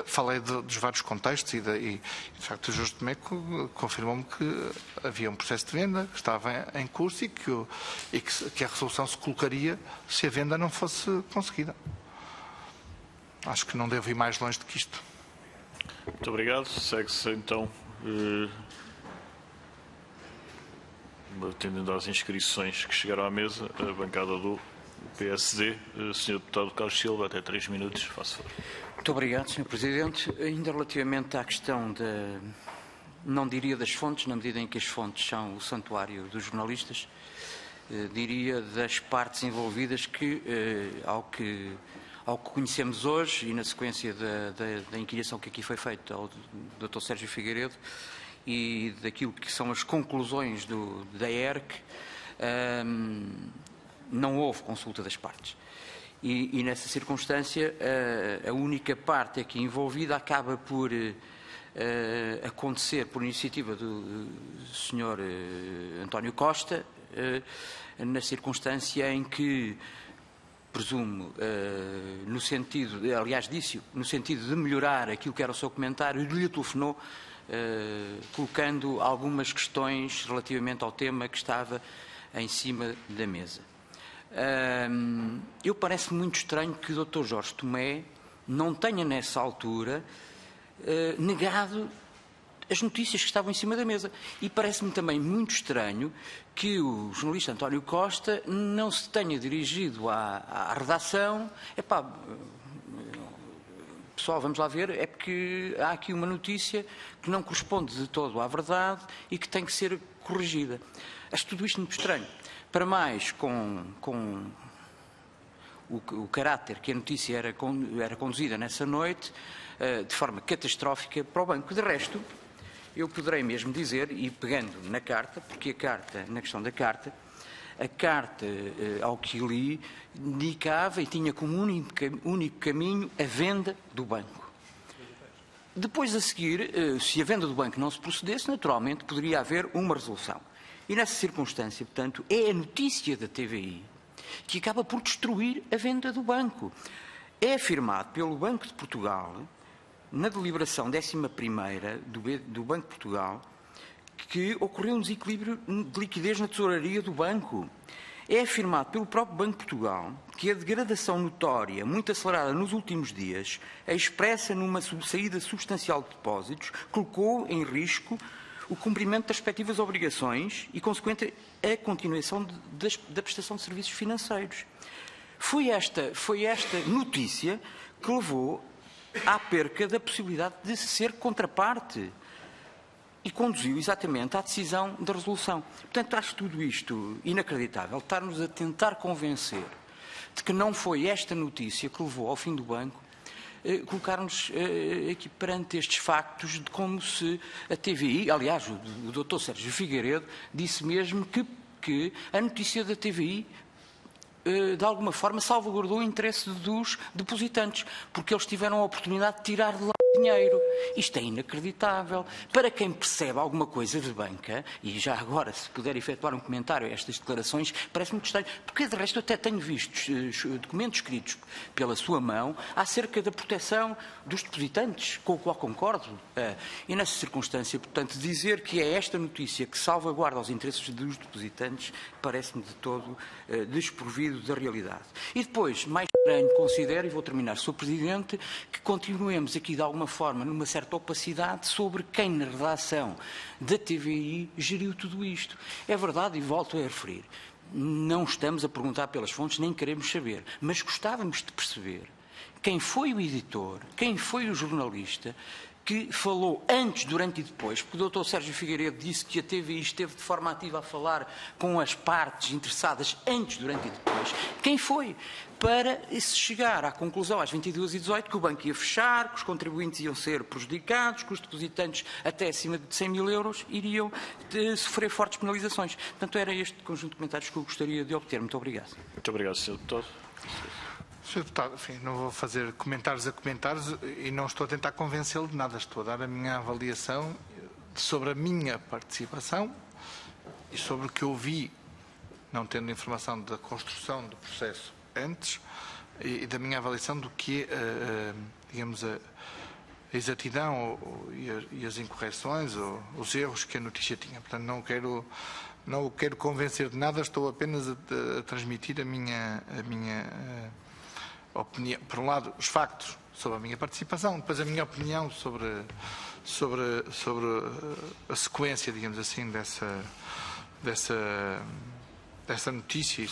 Speaker 3: falei dos vários contextos e de facto o Jorge Tomé confirmou-me que havia um processo de venda que estava em curso e que a resolução se colocaria se a venda não fosse conseguida. Acho que não devo ir mais longe do que isto.
Speaker 1: Muito obrigado. Segue-se então, atendendo às inscrições que chegaram à mesa, a bancada do PSD, Sr. Deputado Carlos Silva, até 3 minutos, faço favor.
Speaker 5: Muito obrigado, Sr. Presidente. Ainda relativamente à questão não diria das fontes, na medida em que as fontes são o santuário dos jornalistas, diria das partes envolvidas que, ao que conhecemos hoje e na sequência da inquirição que aqui foi feita ao Dr. Sérgio Figueiredo e daquilo que são as conclusões da ERC, não houve consulta das partes. E nessa circunstância, a única parte aqui envolvida acaba por acontecer por iniciativa do Sr. António Costa, na circunstância em que, presumo, no sentido de melhorar aquilo que era o seu comentário, lhe telefonou, colocando algumas questões relativamente ao tema que estava em cima da mesa. Eu parece-me muito estranho que o Dr. Jorge Tomé não tenha, nessa altura, negado as notícias que estavam em cima da mesa. E parece-me também muito estranho que o jornalista António Costa não se tenha dirigido à redação. Epá, pessoal, vamos lá ver, é porque há aqui uma notícia que não corresponde de todo à verdade e que tem que ser corrigida. Acho tudo isto muito estranho. Para mais, com o caráter que a notícia era conduzida nessa noite, de forma catastrófica para o banco. De resto, eu poderei mesmo dizer, e pegando na carta, porque a carta, na questão da carta, a carta, ao que li, indicava e tinha como único caminho a venda do banco. Depois, a seguir, se a venda do banco não se procedesse, naturalmente poderia haver uma resolução. E nessa circunstância, portanto, é a notícia da TVI que acaba por destruir a venda do banco. É afirmado pelo Banco de Portugal, na deliberação 11ª do Banco de Portugal, que ocorreu um desequilíbrio de liquidez na tesouraria do banco. É afirmado pelo próprio Banco de Portugal que a degradação notória, muito acelerada nos últimos dias, expressa numa saída substancial de depósitos, colocou em risco o cumprimento das respectivas obrigações e, consequente, a continuação da prestação de serviços financeiros. Foi esta notícia que levou à perca da possibilidade de ser contraparte e conduziu exatamente à decisão da resolução. Portanto, acho tudo isto inacreditável. Estar-nos a tentar convencer de que não foi esta notícia que levou ao fim do banco, colocar-nos aqui perante estes factos de como se a TVI, aliás, o Dr. Sérgio Figueiredo disse mesmo que a notícia da TVI de alguma forma salvaguardou o interesse dos depositantes, porque eles tiveram a oportunidade de tirar de lá dinheiro. Isto é inacreditável. Para quem percebe alguma coisa de banca, e já agora, se puder efetuar um comentário a estas declarações, parece muito estranho, porque de resto eu até tenho visto documentos escritos pela sua mão acerca da proteção dos depositantes, com o qual concordo. E nessa circunstância, portanto, dizer que é esta notícia que salvaguarda os interesses dos depositantes parece-me de todo desprovido da realidade. E depois, mais estranho, considero, e vou terminar, Sr. Presidente, que continuemos aqui de alguma forma numa certa opacidade sobre quem na redação da TVI geriu tudo isto. É verdade, e volto a referir, não estamos a perguntar pelas fontes, nem queremos saber, mas gostávamos de perceber quem foi o editor, quem foi o jornalista que falou antes, durante e depois, porque o Dr. Sérgio Figueiredo disse que a TVI esteve de forma ativa a falar com as partes interessadas antes, durante e depois. Quem foi? Para se chegar à conclusão às 22h18 que o banco ia fechar, que os contribuintes iam ser prejudicados, que os depositantes até acima de 100 mil euros iriam sofrer fortes penalizações. Portanto, era este conjunto de comentários que eu gostaria de obter. Muito obrigado.
Speaker 1: Muito obrigado, Sr. Deputado.
Speaker 3: Sr. Deputado, enfim, não vou fazer comentários a comentários e não estou a tentar convencê-lo de nada. Estou a dar a minha avaliação sobre a minha participação e sobre o que eu vi, não tendo informação da construção do processo antes, e da minha avaliação do que é, digamos, a exatidão e as incorreções ou os erros que a notícia tinha. Portanto, não o quero convencer de nada, estou apenas a transmitir a minha opinião. Por um lado, os factos sobre a minha participação, depois a minha opinião sobre a sequência, digamos assim, dessa notícia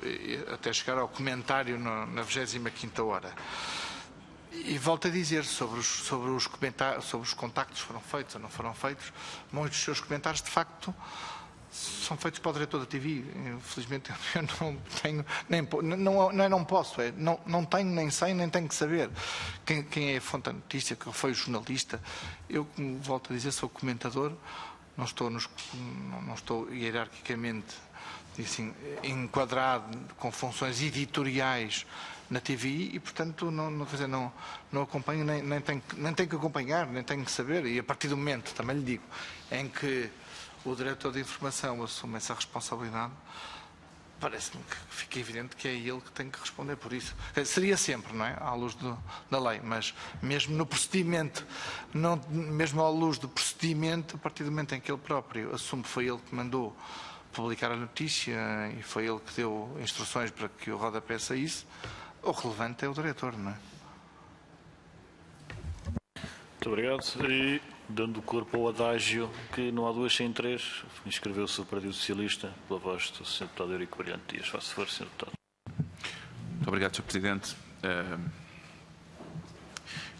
Speaker 3: e até chegar ao comentário na 25ª hora. E volto a dizer sobre os comentários, sobre os contactos que foram feitos ou não foram feitos, muitos dos seus comentários, de facto, são feitos para o diretor da TV. Infelizmente, eu não tenho, não posso, não tenho, nem sei, nem tenho que saber quem é a fonte da notícia, quem foi o jornalista. Eu, como volto a dizer, sou comentador, não estou hierarquicamente assim, enquadrado com funções editoriais na TVI e, portanto, não acompanho, nem tenho que acompanhar, nem tenho que saber. E a partir do momento, também lhe digo, em que o diretor de informação assume essa responsabilidade, parece-me que fica evidente que é ele que tem que responder por isso. Seria sempre, não é? À luz da lei, mas mesmo no procedimento, mesmo à luz do procedimento, a partir do momento em que ele próprio assume que foi ele que mandou publicar a notícia e foi ele que deu instruções para que o rodapé saísse, o relevante é o diretor, não é?
Speaker 1: Muito obrigado. E dando corpo ao adágio que não há duas sem três, inscreveu-se o Partido Socialista pela voz do Sr. Deputado Eurico Brilhante Dias. Faço favor, Sr. Deputado.
Speaker 8: Muito obrigado, Sr. Presidente.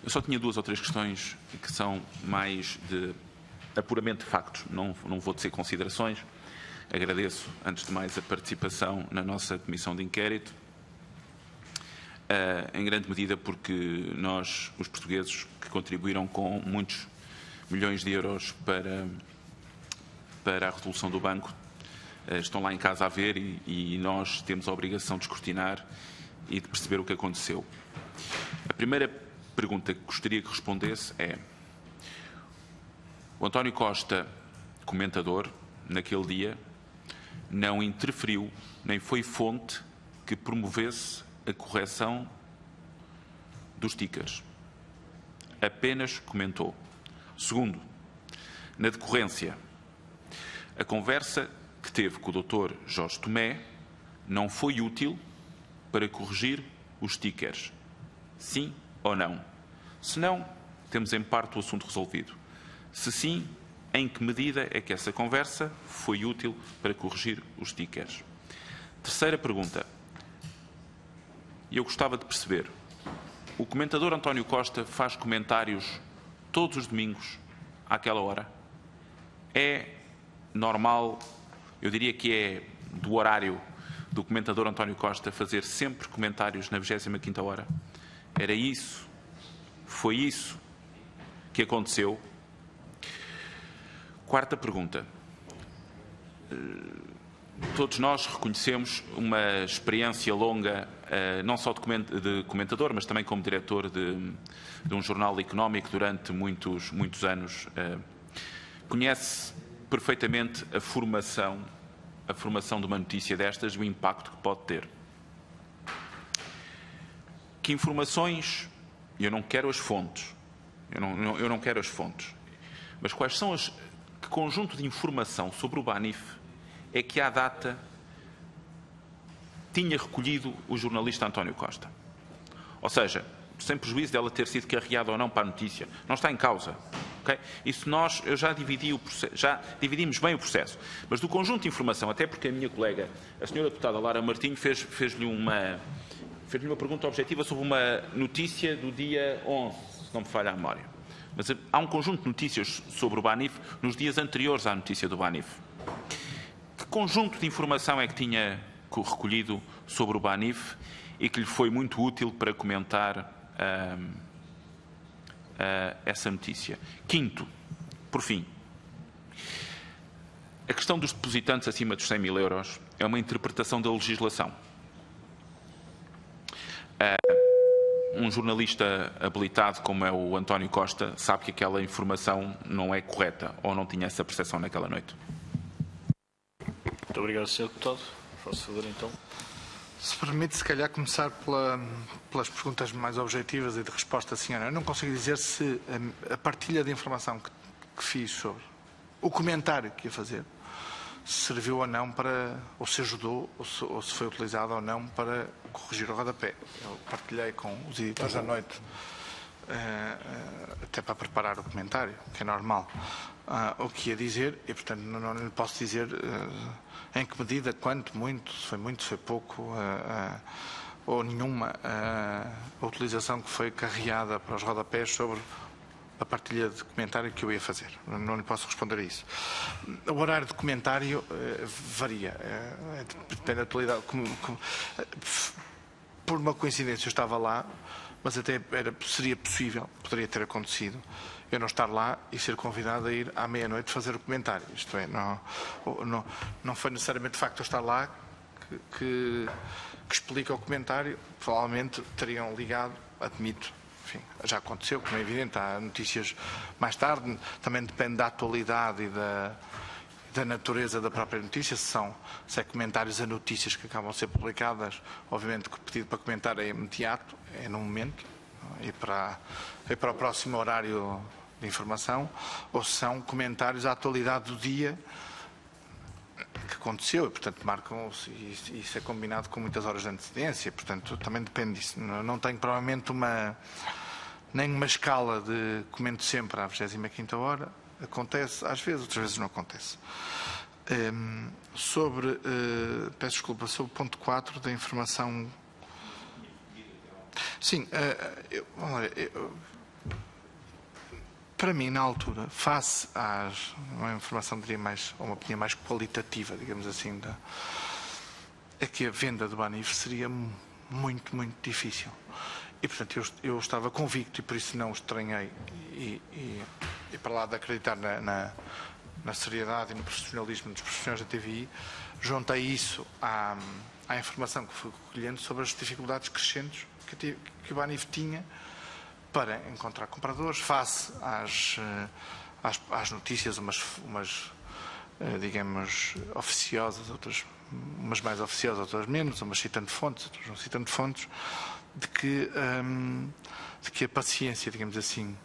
Speaker 8: Eu só tinha 2 ou 3 questões que são mais de apuramento de factos, não vou tecer considerações. Agradeço, antes de mais, a participação na nossa comissão de inquérito, em grande medida porque nós, os portugueses, que contribuíram com muitos milhões de euros para a resolução do banco, estão lá em casa a ver e nós temos a obrigação de escrutinar e de perceber o que aconteceu. A primeira pergunta que gostaria que respondesse é: o António Costa, comentador, naquele dia, não interferiu, nem foi fonte que promovesse a correção dos stickers. Apenas comentou. Segundo, na decorrência, a conversa que teve com o Dr. Jorge Tomé não foi útil para corrigir os stickers. Sim ou não? Se não, temos em parte o assunto resolvido. Se sim, em que medida é que essa conversa foi útil para corrigir os stickers? Terceira pergunta. Eu gostava de perceber. O comentador António Costa faz comentários todos os domingos àquela hora? É normal, eu diria que é do horário do comentador António Costa fazer sempre comentários na 25ª hora? Era isso? Foi isso que aconteceu? Quarta pergunta. Todos nós reconhecemos uma experiência longa, não só de comentador, mas também como diretor de um jornal económico durante muitos anos. Conhece perfeitamente a formação de uma notícia destas e o impacto que pode ter. Que informações, eu não quero as fontes, eu não quero as fontes, mas quais são que conjunto de informação sobre o Banif é que à data tinha recolhido o jornalista António Costa? Ou seja, sem prejuízo dela ter sido carreada ou não para a notícia, não está em causa. Okay? Isso eu já dividimos bem o processo. Mas do conjunto de informação, até porque a minha colega, a senhora deputada Lara Martinho, fez-lhe uma pergunta objetiva sobre uma notícia do dia 11, se não me falha a memória. Mas há um conjunto de notícias sobre o Banif nos dias anteriores à notícia do Banif. Que conjunto de informação é que tinha recolhido sobre o Banif e que lhe foi muito útil para comentar essa notícia? Quinto, por fim, a questão dos depositantes acima dos 100.000 euros é uma interpretação da legislação. Um jornalista habilitado como é o António Costa sabe que aquela informação não é correta ou não tinha essa percepção naquela noite.
Speaker 1: Muito obrigado, Sr. Deputado. Faço favor, então.
Speaker 3: Se permite, se calhar, começar pelas perguntas mais objetivas e de resposta sim ou não. Eu não consigo dizer se a partilha de informação que fiz sobre o comentário que ia fazer serviu ou não para, ou se ajudou, ou se foi utilizado ou não para corrigir o rodapé. Eu partilhei com os editores à noite, até para preparar o comentário, que é normal, o que ia dizer, e portanto não lhe posso dizer em que medida, quanto, muito, se foi pouco, ou nenhuma a utilização que foi carreada para os rodapés sobre a partilha de comentário que eu ia fazer. Não lhe posso responder a isso. O horário de comentário varia. Depende da atualidade. Por uma coincidência eu estava lá, mas até seria possível, poderia ter acontecido, eu não estar lá e ser convidado a ir à meia-noite fazer o comentário. Isto é, não foi necessariamente o facto de eu estar lá que explica o comentário. Provavelmente teriam ligado, admito. Enfim, já aconteceu, como é evidente, há notícias mais tarde, também depende da atualidade e da natureza da própria notícia, se é comentários a notícias que acabam de ser publicadas, obviamente que o pedido para comentar é imediato, é no momento, e para o próximo horário de informação, ou se são comentários à atualidade do dia que aconteceu, e portanto marcam-se, e isso é combinado com muitas horas de antecedência, portanto também depende disso. Não tenho provavelmente nem uma escala de comento sempre à 25ª hora. Acontece às vezes, outras vezes não acontece. Peço desculpa, sobre o ponto 4 da informação. Sim, para mim, na altura, face a uma informação, diria mais, ou uma opinião mais qualitativa, digamos assim, é que a venda do Banif seria muito, muito difícil. E, portanto, eu estava convicto, e por isso não estranhei, e para lá de acreditar na seriedade e no profissionalismo dos profissionais da TVI, juntei isso à informação que fui recolhendo sobre as dificuldades crescentes que o Banif tinha para encontrar compradores face às notícias, umas digamos, oficiosas, outras, umas mais oficiosas, outras menos, umas citando fontes, outras não citando fontes, de que a paciência, digamos assim,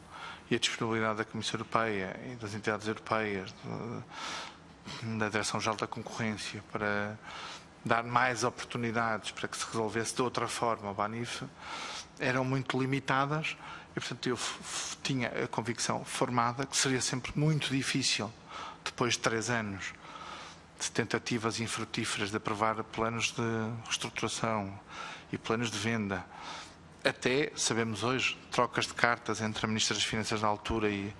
Speaker 3: e a disponibilidade da Comissão Europeia e das entidades europeias, da Direção-Geral da Concorrência, para dar mais oportunidades para que se resolvesse de outra forma o Banif, eram muito limitadas e, portanto, eu tinha a convicção formada que seria sempre muito difícil, depois de 3 anos de tentativas infrutíferas de aprovar planos de reestruturação e planos de venda, até, sabemos hoje, trocas de cartas entre a Ministra das Finanças na altura e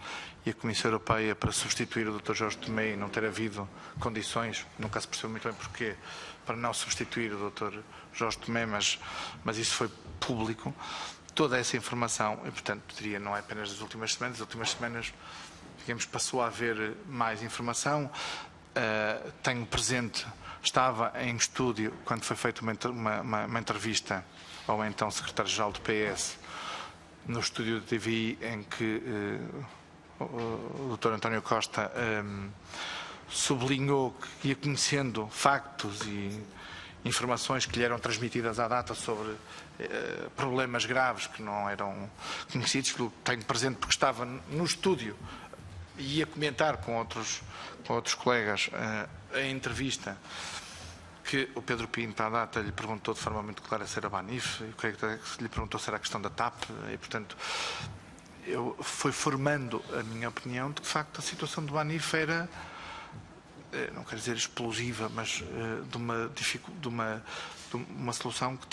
Speaker 3: a Comissão Europeia para substituir o Dr. Jorge Tomé e não ter havido condições, nunca se percebeu muito bem porquê, para não substituir o Dr. Jorge Tomé, mas isso foi público. Toda essa informação, e portanto, diria, não é apenas das últimas semanas, digamos, passou a haver mais informação. Tenho presente, estava em estúdio quando foi feita uma entrevista ao então secretário-geral do PS no estúdio de TVI, em que o Dr. António Costa sublinhou que ia conhecendo factos e informações que lhe eram transmitidas à data sobre problemas graves que não eram conhecidos. Tenho presente porque estava no estúdio e ia comentar com outros colegas a entrevista que o Pedro Pinto, à data, lhe perguntou de forma muito clara se era Banif, e o que lhe perguntou se era a questão da TAP, e, portanto, foi formando a minha opinião de que, de facto, a situação do Banif era, não quero dizer explosiva, mas de uma solução que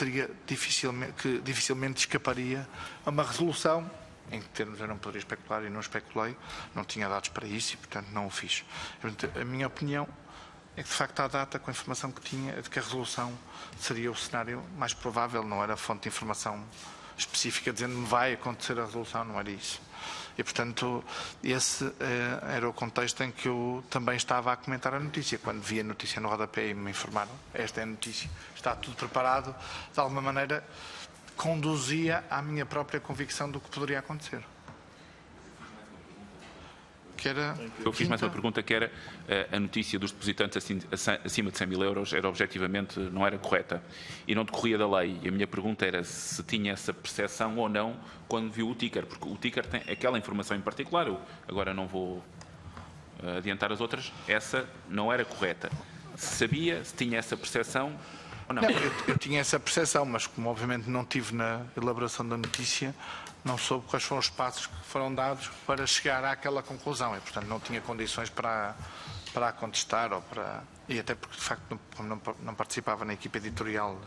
Speaker 3: dificilmente escaparia a uma resolução. Em que termos eu não poderia especular e não especulei, não tinha dados para isso e, portanto, não o fiz. A minha opinião é que, de facto, à data, com a informação que tinha, de que a resolução seria o cenário mais provável, não era fonte de informação específica dizendo-me vai acontecer a resolução, não era isso. E, portanto, esse era o contexto em que eu também estava a comentar a notícia. Quando vi a notícia no rodapé e me informaram, esta é a notícia, está tudo preparado, de alguma maneira conduzia à minha própria convicção do que poderia acontecer.
Speaker 8: Eu fiz mais uma pergunta, que era a notícia dos depositantes acima de 100 mil euros era objetivamente, não era correta e não decorria da lei. E a minha pergunta era se tinha essa percepção ou não quando viu o ticker, porque o ticker tem aquela informação em particular, eu agora não vou adiantar as outras, essa não era correta. Sabia se tinha essa percepção ou não?
Speaker 3: Eu tinha essa percepção, mas como obviamente não tive na elaboração da notícia, não soube quais foram os passos que foram dados para chegar àquela conclusão e, portanto, não tinha condições para a contestar e até porque, de facto, não participava na equipa editorial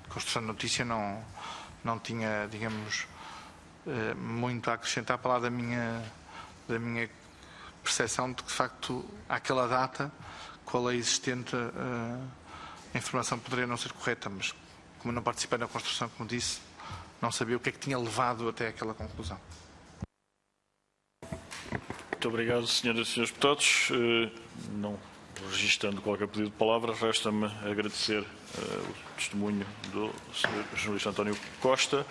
Speaker 3: de construção de notícia, não tinha, digamos, muito a acrescentar para lá da minha percepção de que, de facto, àquela data, com a lei existente, a informação poderia não ser correta, mas como não participei na construção, como disse, não sabia o que é que tinha levado até aquela conclusão.
Speaker 1: Muito obrigado, senhoras e senhores deputados. Não registando qualquer pedido de palavra, resta-me agradecer o testemunho do senhor jornalista António Costa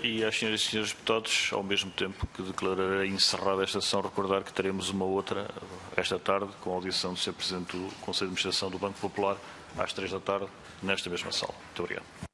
Speaker 1: e às senhoras e senhores deputados, ao mesmo tempo que declararei encerrada esta sessão, recordar que teremos uma outra esta tarde, com a audição do Sr. Presidente do Conselho de Administração do Banco Popular, às 3 da tarde, nesta mesma sala. Muito obrigado.